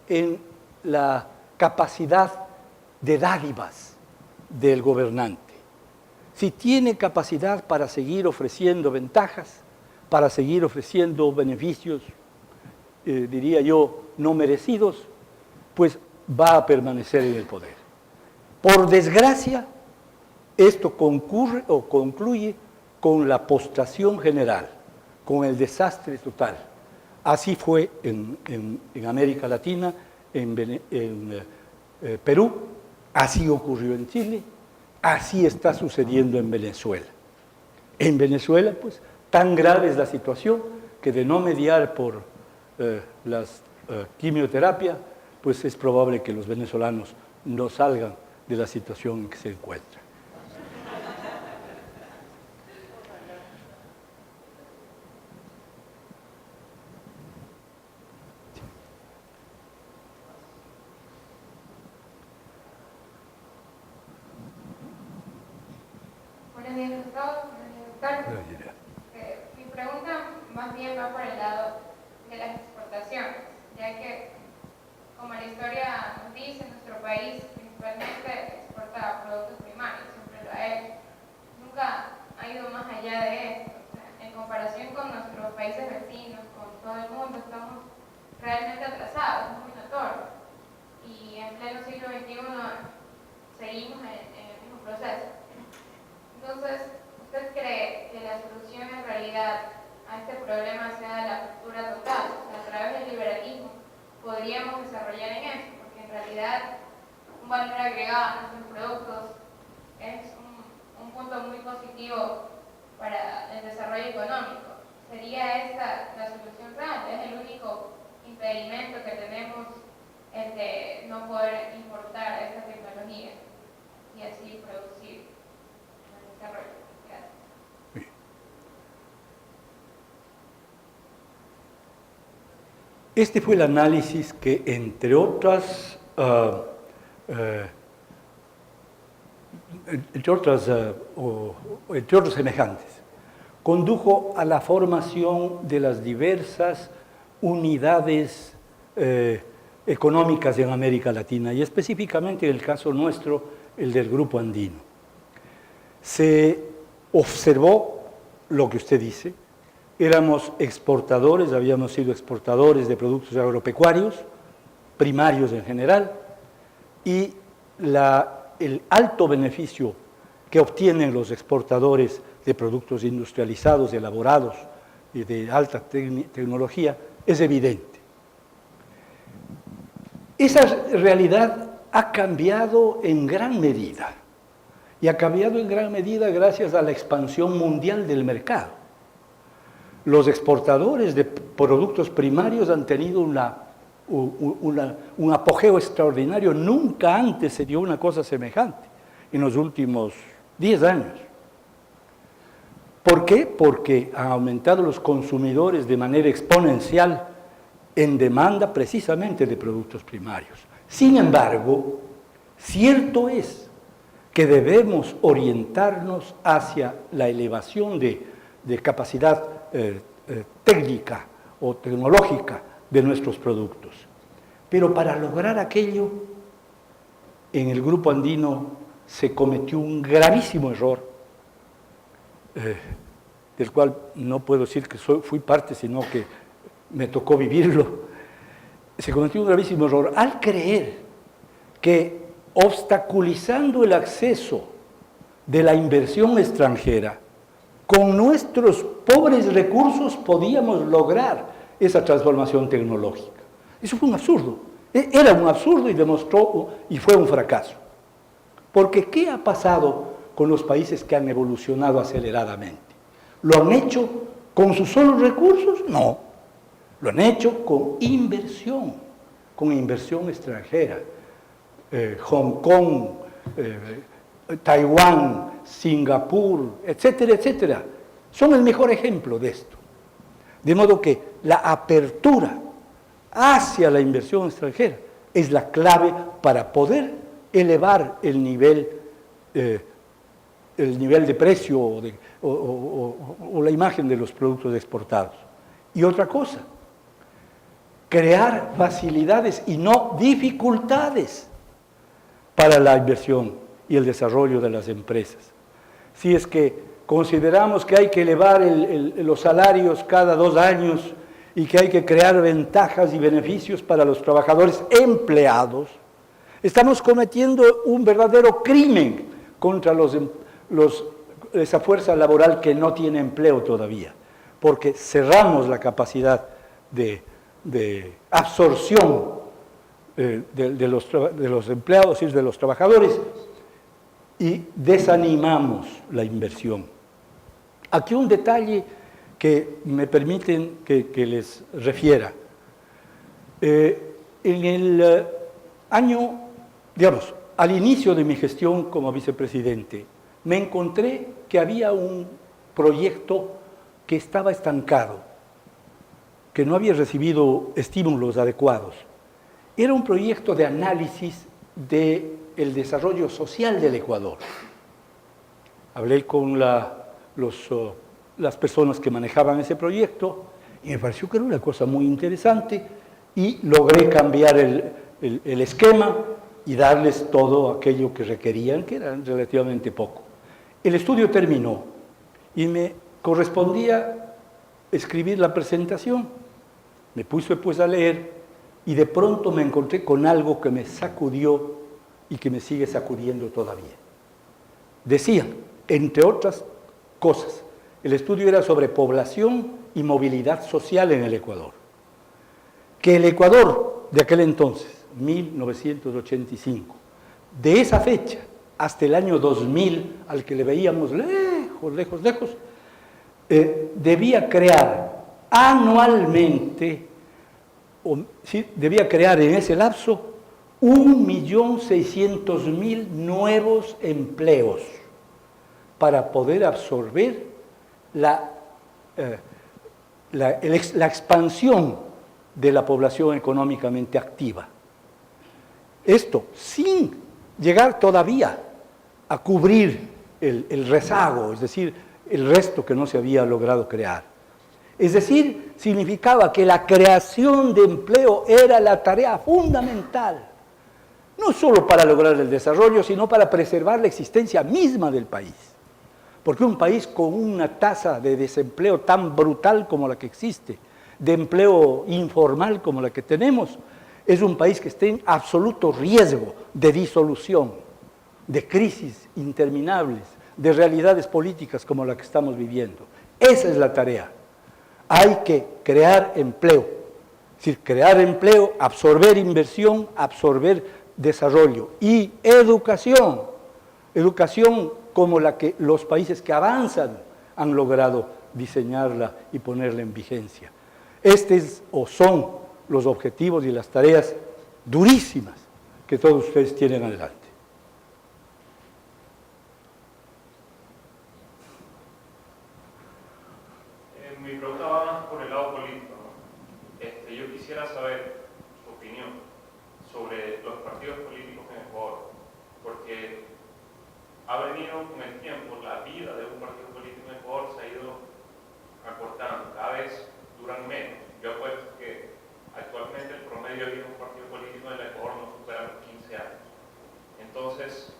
en la capacidad de dádivas del gobernante. Si tiene capacidad para seguir ofreciendo ventajas, para seguir ofreciendo beneficios, diría yo, no merecidos, pues va a permanecer en el poder. Por desgracia, esto concluye con la postración general, con el desastre total. Así fue en América Latina, en Perú, así ocurrió en Chile, así está sucediendo en Venezuela. En Venezuela, pues, tan grave es la situación que de no mediar por las quimioterapia, pues es probable que los venezolanos no salgan de la situación en que se encuentran. Buenos días a todos, buenos días, doctor. Mi pregunta más bien va por el lado de las exportaciones, ya que, como la historia nos dice, nuestro país principalmente exporta productos primarios, siempre lo ha hecho. Nunca ha ido más allá de esto. O sea, en comparación con nuestros países vecinos, con todo el mundo, estamos realmente atrasados, es muy notorio. Y en pleno siglo XXI seguimos en el mismo proceso. Entonces, ¿usted cree que la solución en realidad a este problema sea la apertura total? O sea, a través del liberalismo podríamos desarrollar en eso, porque en realidad un valor agregado a nuestros productos es un punto muy positivo para el desarrollo económico. ¿Sería esta la solución real? ¿Es el único impedimento que tenemos el de no poder importar esta tecnología y así producir el desarrollo? Gracias. Este fue el análisis que, entre otros semejantes, condujo a la formación de las diversas unidades económicas en América Latina, y específicamente en el caso nuestro, el del Grupo Andino. Se observó lo que usted dice. Éramos exportadores, habíamos sido exportadores de productos agropecuarios, primarios en general, y el alto beneficio que obtienen los exportadores de productos industrializados, elaborados y de alta tecnología es evidente. Esa realidad ha cambiado en gran medida, y ha cambiado en gran medida gracias a la expansión mundial del mercado. Los exportadores de productos primarios han tenido un apogeo extraordinario. Nunca antes se dio una cosa semejante. en los últimos 10 años. ¿Por qué? Porque han aumentado los consumidores de manera exponencial en demanda precisamente de productos primarios. Sin embargo, cierto es que debemos orientarnos hacia la elevación de capacidad técnica o tecnológica de nuestros productos. Pero para lograr aquello, en el Grupo Andino se cometió un gravísimo error, del cual no puedo decir que fui parte, sino que me tocó vivirlo. Se cometió un gravísimo error al creer que obstaculizando el acceso de la inversión extranjera, con nuestros pobres recursos podíamos lograr esa transformación tecnológica. Eso fue un absurdo. Era un absurdo y fue un fracaso. Porque ¿qué ha pasado con los países que han evolucionado aceleradamente? ¿Lo han hecho con sus solos recursos? No. Lo han hecho con inversión extranjera. Hong Kong, Taiwán, Singapur, etcétera, etcétera. Son el mejor ejemplo de esto. De modo que la apertura hacia la inversión extranjera es la clave para poder elevar el nivel de precio o la imagen de los productos exportados. Y otra cosa, crear facilidades y no dificultades para la inversión y el desarrollo de las empresas. Si es que consideramos que hay que elevar los salarios cada 2 años y que hay que crear ventajas y beneficios para los trabajadores empleados, estamos cometiendo un verdadero crimen contra esa fuerza laboral que no tiene empleo todavía, porque cerramos la capacidad de absorción de los empleados y de los trabajadores y desanimamos la inversión. Aquí un detalle que me permiten que les refiera. En el año, digamos, al inicio de mi gestión como vicepresidente, me encontré que había un proyecto que estaba estancado, que no había recibido estímulos adecuados. Era un proyecto de análisis del desarrollo social del Ecuador. Hablé con las personas que manejaban ese proyecto y me pareció que era una cosa muy interesante y logré cambiar el esquema y darles todo aquello que requerían, que era relativamente poco. El estudio terminó y me correspondía escribir la presentación. Me puse pues a leer y de pronto me encontré con algo que me sacudió y que me sigue sacudiendo todavía. Decía, entre otras cosas, el estudio era sobre población y movilidad social en el Ecuador. Que el Ecuador de aquel entonces, 1985, de esa fecha hasta el año 2000, al que le veíamos lejos, debía crear anualmente, debía crear en ese lapso 1.600.000 nuevos empleos para poder absorber la expansión de la población económicamente activa. Esto sin llegar todavía a cubrir el rezago, es decir, el resto que no se había logrado crear. Es decir, significaba que la creación de empleo era la tarea fundamental, no solo para lograr el desarrollo, sino para preservar la existencia misma del país. Porque un país con una tasa de desempleo tan brutal como la que existe, de empleo informal como la que tenemos, es un país que está en absoluto riesgo de disolución, de crisis interminables, de realidades políticas como la que estamos viviendo. Esa es la tarea. Hay que crear empleo. Es decir, crear empleo, absorber inversión, absorber desarrollo y educación. Educación como la que los países que avanzan han logrado diseñarla y ponerla en vigencia. Son los objetivos y las tareas durísimas que todos ustedes tienen adelante. Mi pregunta va más por el lado político, ¿no? Yo quisiera saber su opinión sobre los partidos políticos en Ecuador, porque ha venido con el tiempo, la vida de un partido político en Ecuador se ha ido acortando, cada vez duran menos. Yo apuesto que actualmente el promedio de vida de un partido político en el Ecuador no supera los 15 años. Entonces,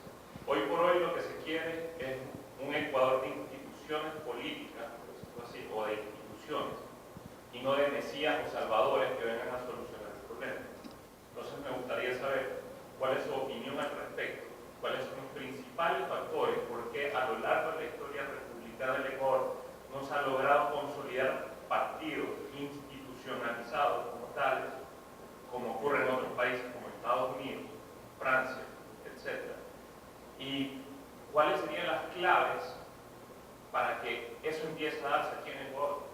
hoy por hoy lo que se quiere es un Ecuador de instituciones políticas, por decirlo así, o de instituciones, y no de mesías o salvadores que vengan a solucionar el problema. Entonces me gustaría saber cuál es su opinión al respecto, cuáles son los principales factores por qué a lo largo de la historia republicana del Ecuador no se ha logrado consolidar partidos institucionalizados como tales, como ocurre en otros países como Estados Unidos, Francia, etc. Y cuáles serían las claves para que eso empiece a darse aquí en Ecuador.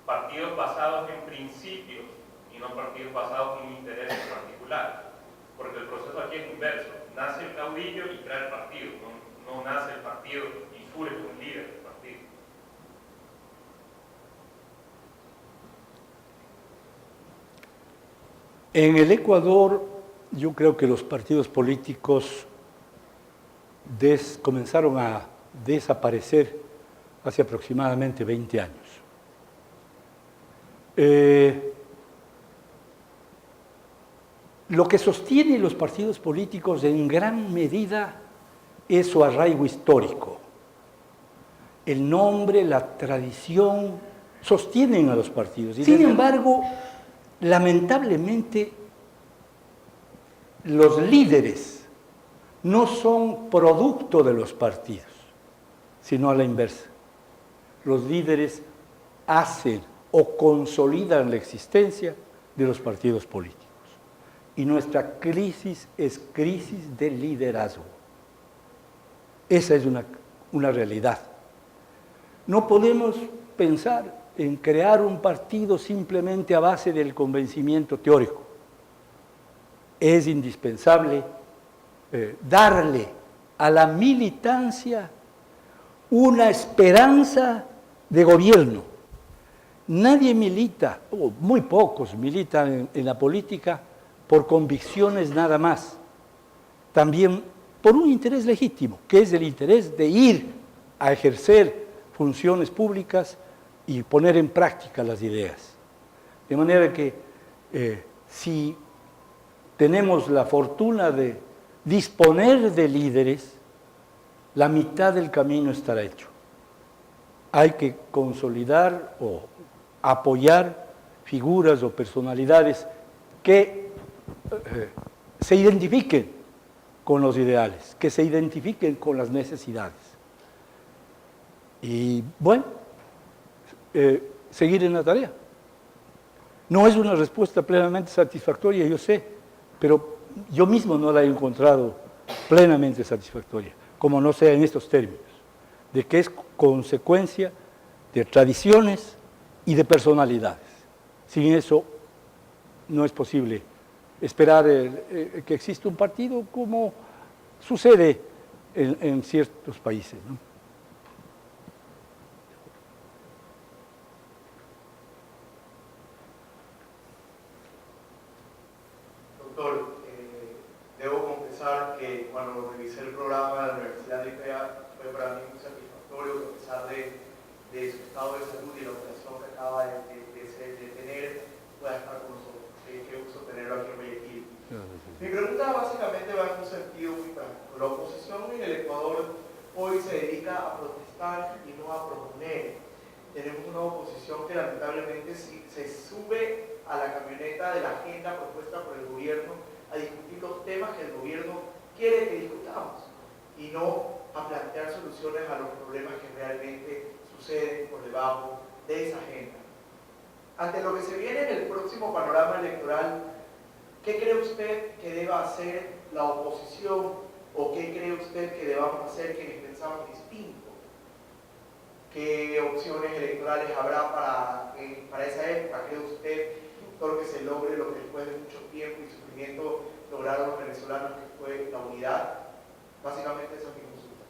Partidos basados en principios y no partidos basados en intereses particulares, porque el proceso aquí es inverso. Nace el caudillo y crea el partido, no nace el partido y surge un líder del partido. En el Ecuador, yo creo que los partidos políticos comenzaron a desaparecer hace aproximadamente 20 años. Lo que sostiene los partidos políticos en gran medida es su arraigo histórico. El nombre, la tradición, sostienen a los partidos. Sin embargo, lamentablemente, los líderes no son producto de los partidos, sino a la inversa. Los líderes hacen o consolidan la existencia de los partidos políticos. Y nuestra crisis es crisis de liderazgo. Esa es una realidad. No podemos pensar en crear un partido simplemente a base del convencimiento teórico. Es indispensable darle a la militancia una esperanza de gobierno. Nadie milita, o muy pocos militan en la política por convicciones nada más. También por un interés legítimo, que es el interés de ir a ejercer funciones públicas y poner en práctica las ideas. De manera que si tenemos la fortuna de disponer de líderes, la mitad del camino estará hecho. Hay que consolidar o apoyar figuras o personalidades que se identifiquen con los ideales, que se identifiquen con las necesidades. Y bueno, seguir en la tarea. No es una respuesta plenamente satisfactoria, yo sé, pero yo mismo no la he encontrado plenamente satisfactoria, como no sea en estos términos, de que es consecuencia de tradiciones y de personalidades. Sin eso no es posible esperar que exista un partido como sucede en ciertos países, ¿no? Doctor, debo confesar que cuando revisé el programa de la Universidad de IPEA fue para mí muy satisfactorio que a pesar de su estado de salud y la operación que acaba de tener, pueda estar con nosotros. Qué gusto tenerlo aquí en Guayaquil. Mi pregunta básicamente va en un sentido muy práctico. La oposición en el Ecuador hoy se dedica a protestar y no a proponer. Tenemos una oposición que lamentablemente se sube a la camioneta de la agenda propuesta por el gobierno a discutir los temas que el gobierno quiere que discutamos y no a plantear soluciones a los problemas que realmente suceden por debajo de esa agenda. Ante lo que se viene en el próximo panorama electoral, ¿qué cree usted que deba hacer la oposición o qué cree usted que debamos hacer quienes pensamos distinto? ¿Qué opciones electorales habrá para esa época? ¿Cree usted, doctor, que se logre lo que después de mucho tiempo y sufrimiento lograron los venezolanos, que fue la unidad? Básicamente esa es mi consulta.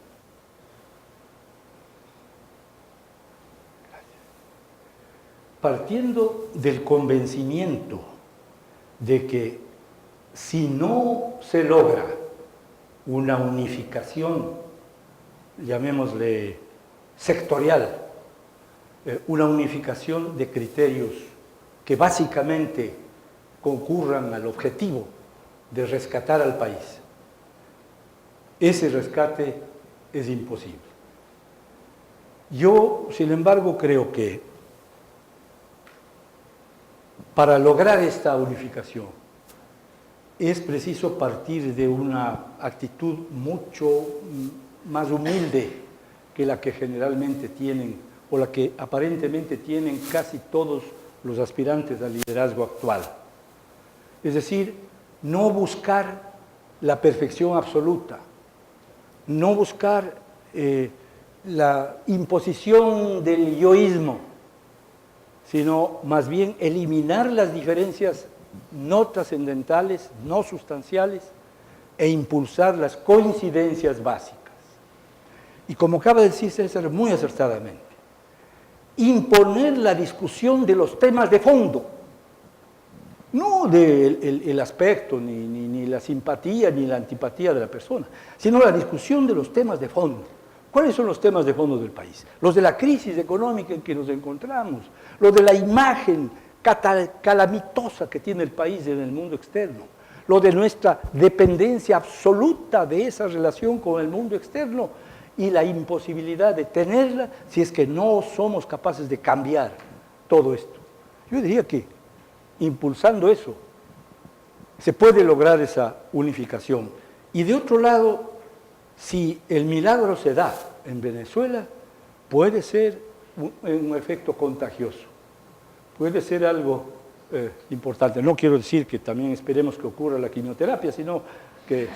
partiendo del convencimiento de que si no se logra una unificación, llamémosle sectorial, una unificación de criterios que básicamente concurran al objetivo de rescatar al país, ese rescate es imposible. Yo, sin embargo, creo que para lograr esta unificación es preciso partir de una actitud mucho más humilde que la que generalmente tienen o la que aparentemente tienen casi todos los aspirantes al liderazgo actual. Es decir, no buscar la perfección absoluta, no buscar la imposición del yoísmo, sino más bien eliminar las diferencias no trascendentales, no sustanciales, e impulsar las coincidencias básicas. Y como acaba de decir César muy acertadamente, imponer la discusión de los temas de fondo, no del aspecto, ni la simpatía, ni la antipatía de la persona, sino la discusión de los temas de fondo. ¿Cuáles son los temas de fondo del país? Los de la crisis económica en que nos encontramos, los de la imagen calamitosa que tiene el país en el mundo externo, lo de nuestra dependencia absoluta de esa relación con el mundo externo y la imposibilidad de tenerla si es que no somos capaces de cambiar todo esto. Yo diría que impulsando eso se puede lograr esa unificación. Y de otro lado, si el milagro se da en Venezuela, puede ser un efecto contagioso, puede ser algo importante. No quiero decir que también esperemos que ocurra la quimioterapia, sino que,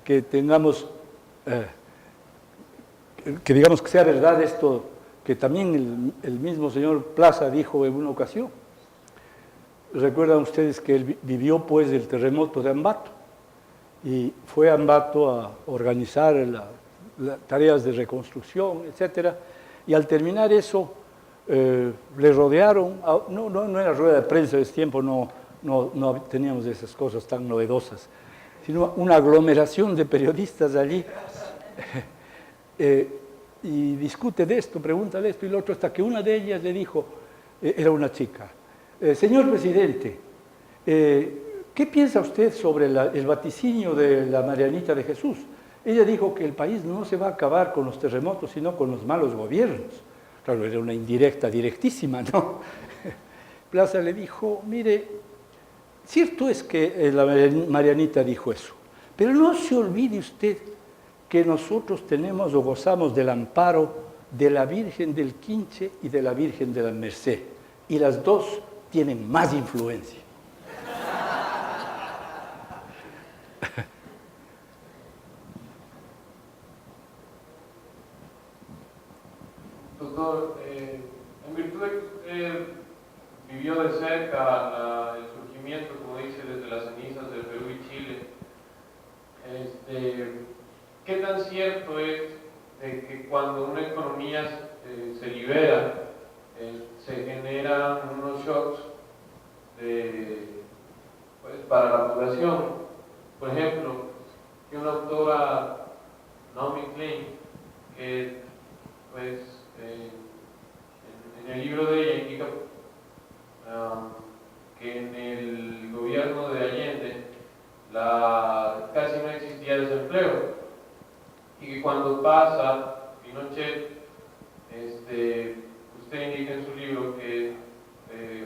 que tengamos, que digamos que sea verdad esto, que también el mismo señor Plaza dijo en una ocasión. Recuerdan ustedes que él vivió pues el terremoto de Ambato y fue a Ambato a organizar las tareas de reconstrucción, etcétera, y al terminar eso le rodearon, no era rueda de prensa de ese tiempo, no teníamos esas cosas tan novedosas, sino una aglomeración de periodistas allí y discute de esto, pregunta de esto y lo otro, hasta que una de ellas le dijo, era una chica, señor presidente, ¿qué piensa usted sobre el vaticinio de la Marianita de Jesús? Ella dijo que el país no se va a acabar con los terremotos, sino con los malos gobiernos. Claro, era una indirecta directísima, ¿no? Plaza le dijo, mire, cierto es que la Marianita dijo eso, pero no se olvide usted que nosotros tenemos o gozamos del amparo de la Virgen del Quinche y de la Virgen de la Merced, y las dos tienen más influencia. Doctor, en virtud de que usted vivió de cerca el surgimiento, como dice, desde las cenizas de Perú y Chile, ¿qué tan cierto es de que cuando una economía se libera, se generan unos shocks para la población? Por ejemplo, que una autora, Naomi Klein, que pues en el libro de ella indica que en el gobierno de Allende casi no existía desempleo y que cuando pasa Pinochet, usted indica en su libro que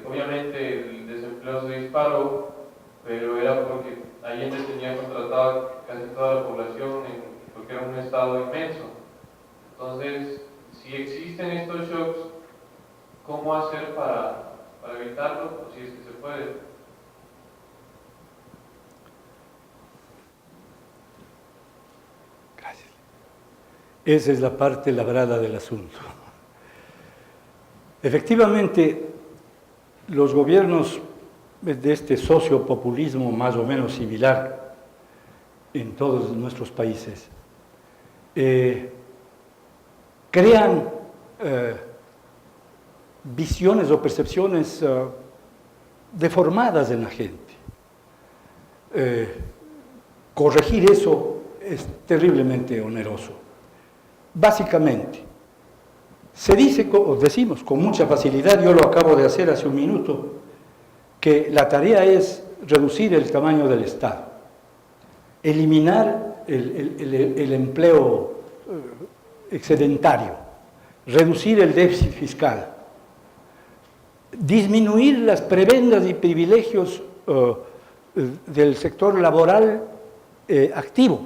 obviamente el desempleo se disparó, pero era porque Allende tenía contratado casi toda la población porque era un estado inmenso. Entonces, si existen estos shocks, ¿cómo hacer para evitarlo? O si es que se puede. Gracias. Esa es la parte labrada del asunto. Efectivamente, los gobiernos de este sociopopulismo más o menos similar en todos nuestros países crean visiones o percepciones deformadas en la gente. Corregir eso es terriblemente oneroso. Básicamente, se dice, o decimos con mucha facilidad, yo lo acabo de hacer hace un minuto, que la tarea es reducir el tamaño del Estado, eliminar el empleo excedentario, reducir el déficit fiscal, disminuir las prebendas y privilegios del sector laboral activo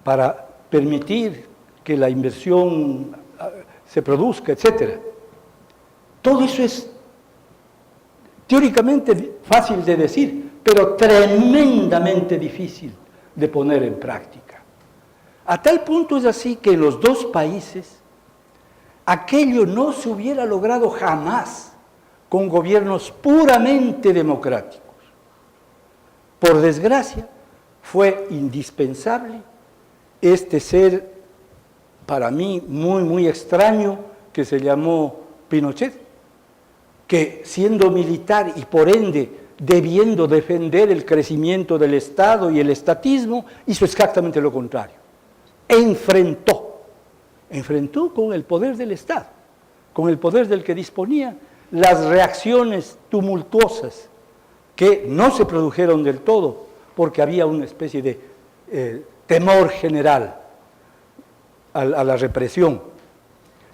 para permitir que la inversión se produzca, etc. Todo eso es teóricamente fácil de decir, pero tremendamente difícil de poner en práctica. A tal punto es así que en los dos países aquello no se hubiera logrado jamás con gobiernos puramente democráticos. Por desgracia, fue indispensable este ser, para mí, muy, muy extraño, que se llamó Pinochet, que siendo militar y por ende debiendo defender el crecimiento del Estado y el estatismo, hizo exactamente lo contrario. Enfrentó con el poder del Estado, con el poder del que disponía, las reacciones tumultuosas que no se produjeron del todo porque había una especie de temor general a la represión.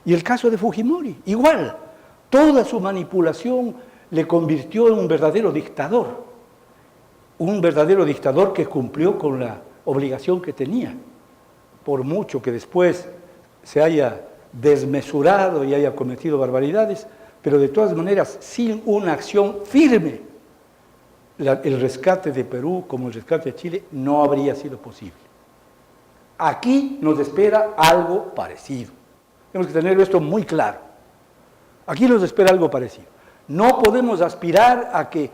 Y el caso de Fujimori, igual, toda su manipulación le convirtió en un verdadero dictador que cumplió con la obligación que tenía, por mucho que después se haya desmesurado y haya cometido barbaridades, pero de todas maneras, sin una acción firme, el rescate de Perú como el rescate de Chile no habría sido posible. Aquí nos espera algo parecido. Tenemos que tener esto muy claro. Aquí nos espera algo parecido. No podemos aspirar a que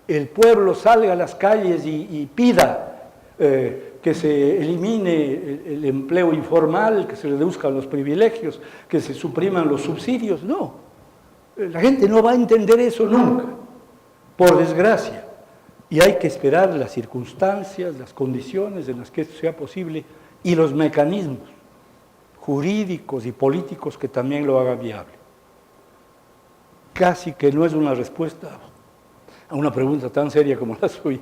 el pueblo salga a las calles y pida que se elimine el empleo informal, que se reduzcan los privilegios, que se supriman los subsidios. No, la gente no va a entender eso nunca, por desgracia. Y hay que esperar las circunstancias, las condiciones en las que esto sea posible y los mecanismos jurídicos y políticos que también lo hagan viable. Casi que no es una respuesta a una pregunta tan seria como la suya.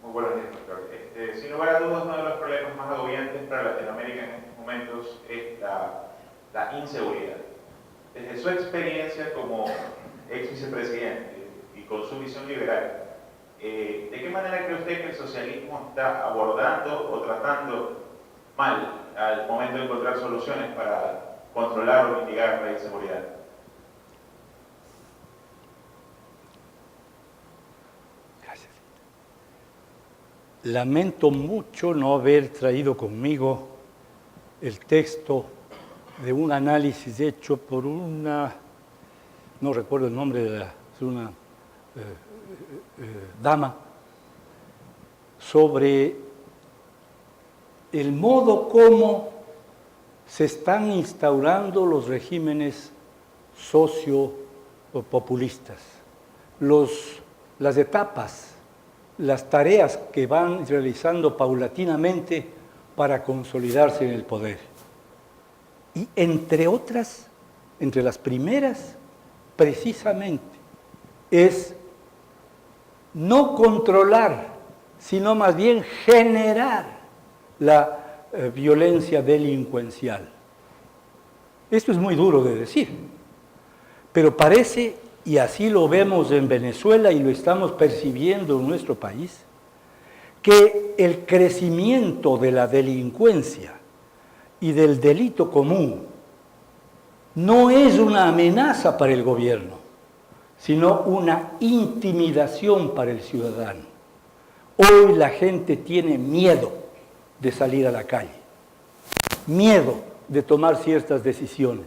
Muy buenos días, doctor. Sin lugar a dudas, uno de los problemas más agobiantes para Latinoamérica en estos momentos es la inseguridad. Desde su experiencia como ex vicepresidente y con su visión liberal, ¿de qué manera cree usted que el socialismo está abordando o tratando mal al momento de encontrar soluciones para controlar o mitigar la inseguridad? Gracias. Lamento mucho no haber traído conmigo el texto de un análisis hecho por una, no recuerdo el nombre de una dama, sobre el modo como se están instaurando los regímenes sociopopulistas, las etapas, las tareas que van realizando paulatinamente para consolidarse en el poder. Y entre otras, entre las primeras, precisamente, es no controlar, sino más bien generar la violencia delincuencial. Esto es muy duro de decir, pero parece, y así lo vemos en Venezuela y lo estamos percibiendo en nuestro país, que el crecimiento de la delincuencia y del delito común no es una amenaza para el gobierno, sino una intimidación para el ciudadano. Hoy la gente tiene miedo de salir a la calle, miedo de tomar ciertas decisiones,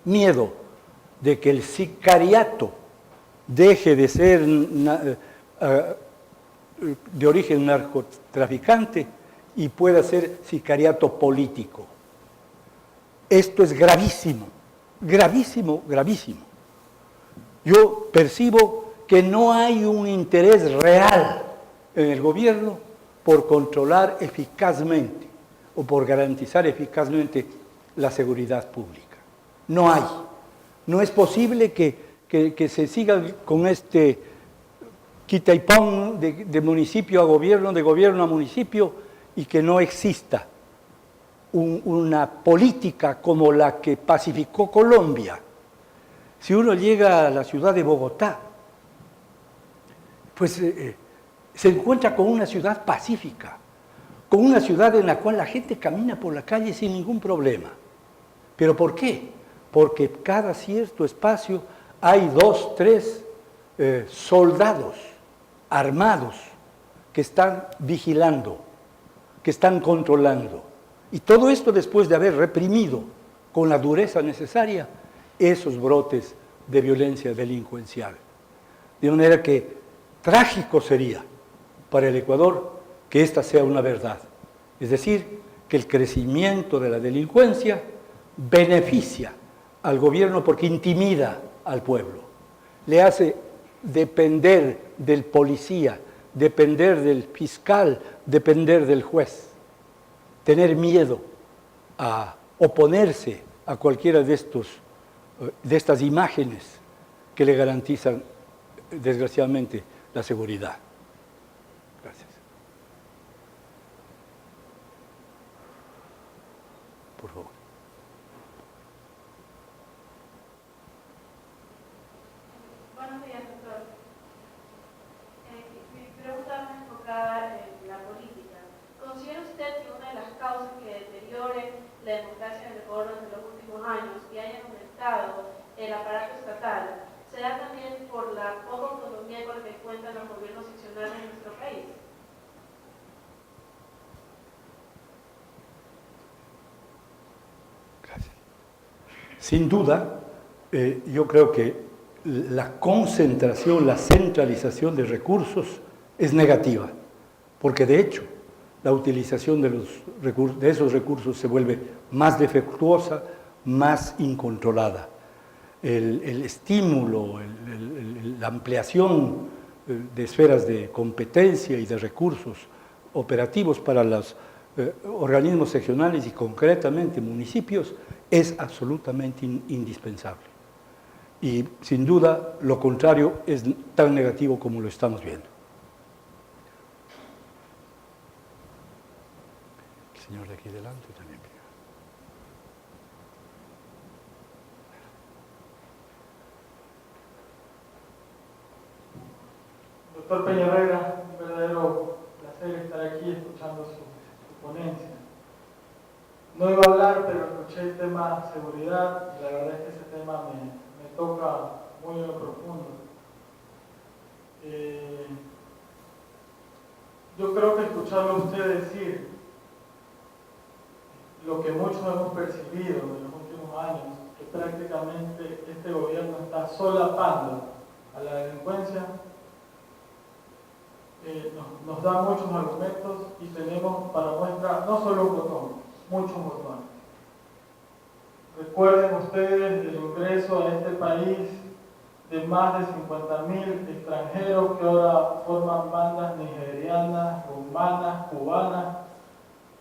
miedo de que el sicariato deje de ser de origen narcotraficante y pueda ser sicariato político. Esto es gravísimo, gravísimo, gravísimo. Yo percibo que no hay un interés real en el gobierno por controlar eficazmente o por garantizar eficazmente la seguridad pública. No hay. No es posible que se siga con este quita y pon de municipio a gobierno, de gobierno a municipio, y que no exista una política como la que pacificó Colombia. Si uno llega a la ciudad de Bogotá, pues se encuentra con una ciudad pacífica, con una ciudad en la cual la gente camina por la calle sin ningún problema. ¿Pero por qué? Porque cada cierto espacio hay 2, 3 soldados armados que están vigilando, que están controlando. Y todo esto después de haber reprimido con la dureza necesaria esos brotes de violencia delincuencial. De manera que trágico sería para el Ecuador que esta sea una verdad. Es decir, que el crecimiento de la delincuencia beneficia al gobierno porque intimida al pueblo, le hace depender del policía, depender del fiscal, depender del juez, tener miedo a oponerse a cualquiera de estas imágenes que le garantizan, desgraciadamente, la seguridad. Gracias. Por favor. Buenos días, doctor. Mi pregunta va enfocada en la política. ¿Considera usted que una de las causas que deteriore la democracia en el Ecuador en los últimos años y haya aumentado el aparato estatal se da también por la poca autonomía con la que cuentan los gobiernos seccionales en nuestro país? Gracias. Sin duda, yo creo que la concentración, la centralización de recursos es negativa, porque de hecho la utilización de esos recursos se vuelve más defectuosa, más incontrolada. El estímulo, la ampliación de esferas de competencia y de recursos operativos para los organismos seccionales y concretamente municipios es absolutamente indispensable. Y sin duda lo contrario es tan negativo como lo estamos viendo. El señor de aquí delante también. Doctor Peñarrera, un verdadero placer estar aquí escuchando su ponencia. No iba a hablar, pero escuché el tema seguridad y la verdad es que ese tema me toca muy en lo profundo. Yo creo que escucharlo a usted decir lo que muchos hemos percibido en los últimos años, que prácticamente este gobierno está solapando a la delincuencia, nos da muchos argumentos y tenemos para muestra no solo un botón, muchos botones. Recuerden ustedes el ingreso a este país de más de 50.000 extranjeros que ahora forman bandas nigerianas, rumanas, cubanas,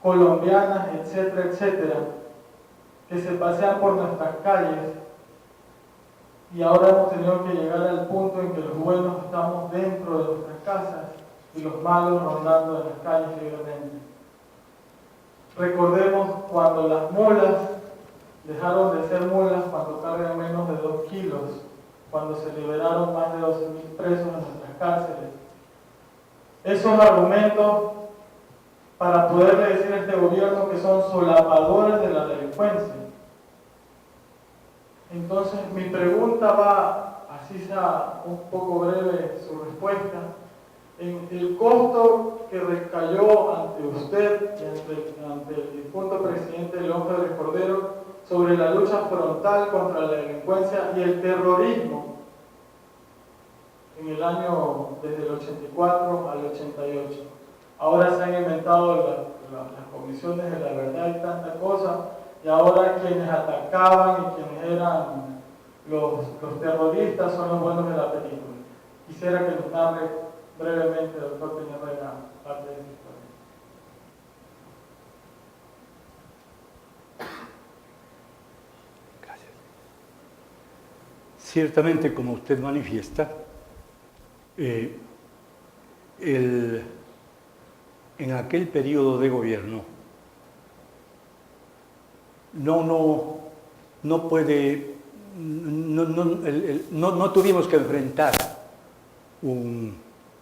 colombianas, etcétera, etcétera, que se pasean por nuestras calles y ahora hemos tenido que llegar al punto en que los buenos estamos dentro de nuestras casas y los malos rondando en las calles libremente. Recordemos cuando las mulas dejaron de ser mulas cuando cargan menos de 2 kilos, cuando se liberaron más de 12.000 presos en nuestras cárceles. Esos argumentos para poderle decir a este gobierno que son solapadores de la delincuencia. Entonces mi pregunta va, así sea un poco breve su respuesta, en el costo que recayó ante usted y ante el difunto presidente León Febres Cordero sobre sobre la lucha frontal contra la delincuencia y el terrorismo en el año desde el 84 al 88. Ahora se han inventado las comisiones de la verdad y tanta cosa, y ahora quienes atacaban y quienes eran los terroristas son los buenos de la película. Quisiera que nos narre brevemente, doctor Peñarroya, parte de esa historia. Gracias. Ciertamente, como usted manifiesta, en aquel periodo de gobierno no tuvimos que enfrentar un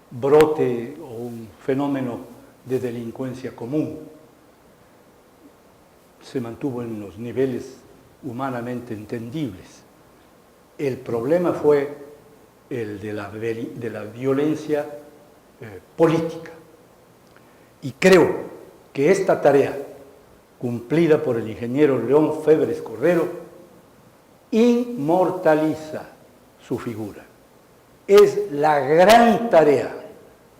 brote o un fenómeno de delincuencia común. Se mantuvo en los niveles humanamente entendibles. El problema fue el de la violencia política. Y creo que esta tarea, cumplida por el ingeniero León Febres Cordero, inmortaliza su figura. Es la gran tarea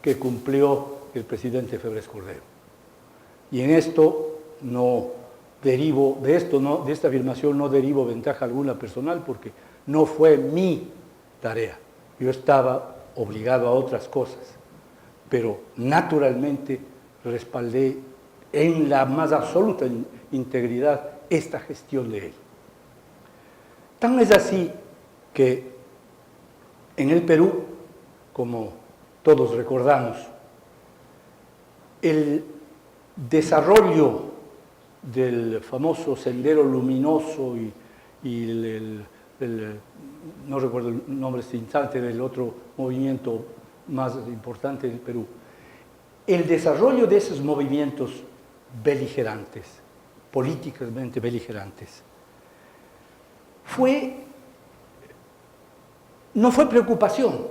que cumplió el presidente Febres Cordero. Y en esto de esta afirmación no derivo ventaja alguna personal, porque no fue mi tarea. Yo estaba obligado a otras cosas, pero naturalmente respaldé en la más absoluta integridad esta gestión de él. Tan es así que en el Perú, como todos recordamos, el desarrollo del famoso Sendero Luminoso y no recuerdo el nombre este instante del otro movimiento más importante del Perú, el desarrollo de esos movimientos beligerantes, políticamente beligerantes, no fue preocupación,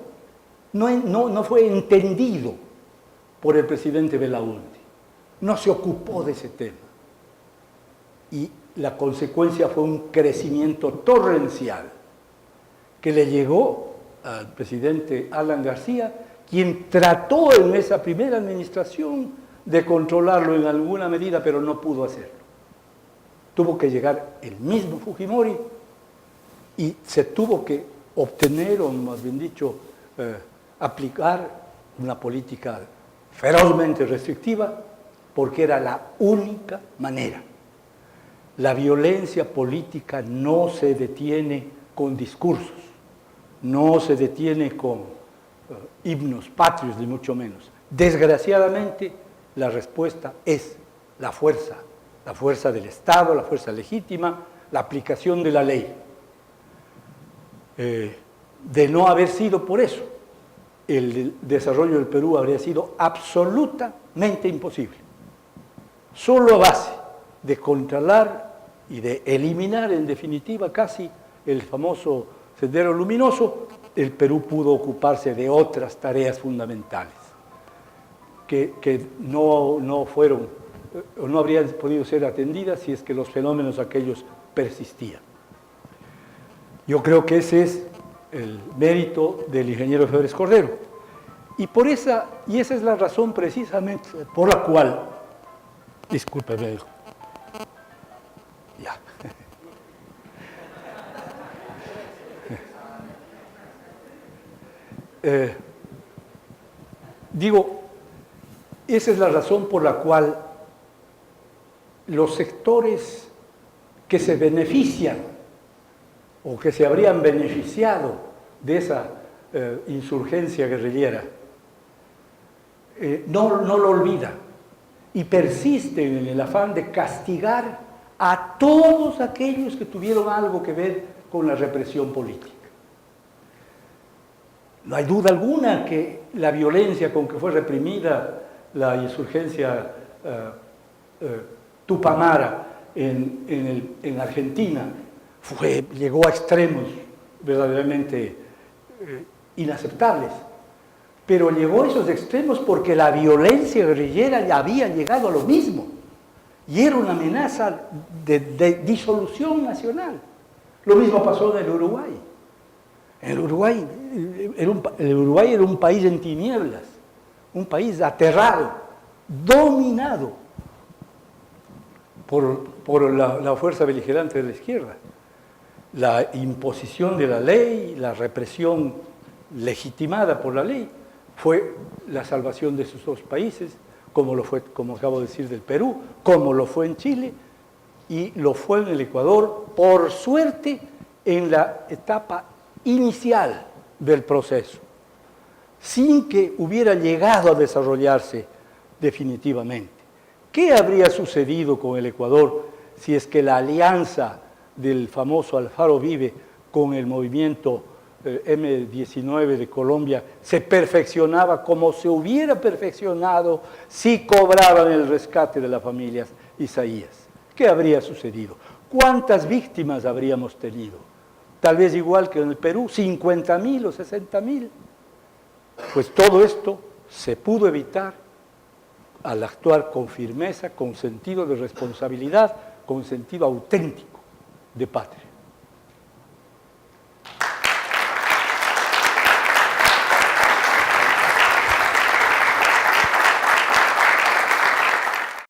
no fue entendido por el presidente Belaúnde, no se ocupó de ese tema. Y la consecuencia fue un crecimiento torrencial que le llegó al presidente Alan García, quien trató en esa primera administración de controlarlo en alguna medida, pero no pudo hacerlo. Tuvo que llegar el mismo Fujimori y se tuvo que obtener, o más bien dicho, aplicar una política ferozmente restrictiva, porque era la única manera. La violencia política no se detiene con discursos, no se detiene con himnos patrios, ni mucho menos. Desgraciadamente, la respuesta es la fuerza del Estado, la fuerza legítima, la aplicación de la ley. De no haber sido por eso, el desarrollo del Perú habría sido absolutamente imposible. Solo a base de controlar y de eliminar en definitiva casi el famoso Sendero Luminoso, el Perú pudo ocuparse de otras tareas fundamentales que no fueron o no habrían podido ser atendidas si es que los fenómenos aquellos persistían. Yo creo que ese es el mérito del ingeniero Febres Cordero. Y esa es la razón precisamente por la cual, discúlpeme, ya. Esa es la razón por la cual los sectores que se benefician o que se habrían beneficiado de esa insurgencia guerrillera no lo olvidan y persisten en el afán de castigar a todos aquellos que tuvieron algo que ver con la represión política. No hay duda alguna que la violencia con que fue reprimida la insurgencia Tupamara en Argentina llegó a extremos verdaderamente inaceptables. Pero llegó a esos extremos porque la violencia guerrillera ya había llegado a lo mismo. y era una amenaza de disolución nacional. Lo mismo pasó en el Uruguay. El Uruguay era un país en tinieblas, un país aterrado, dominado por la fuerza beligerante de la izquierda. La imposición de la ley, la represión legitimada por la ley, fue la salvación de esos dos países, como lo fue, como acabo de decir, del Perú, como lo fue en Chile y lo fue en el Ecuador, por suerte, en la etapa inicial del proceso, sin que hubiera llegado a desarrollarse definitivamente. ¿Qué habría sucedido con el Ecuador si es que la alianza del famoso Alfaro Vive con el movimiento M19 de Colombia se perfeccionaba como se hubiera perfeccionado si cobraban el rescate de las familias Isaías? ¿Qué habría sucedido? ¿Cuántas víctimas habríamos tenido? Tal vez igual que en el Perú, 50.000 o 60.000. Pues todo esto se pudo evitar al actuar con firmeza, con sentido de responsabilidad, con sentido auténtico de patria.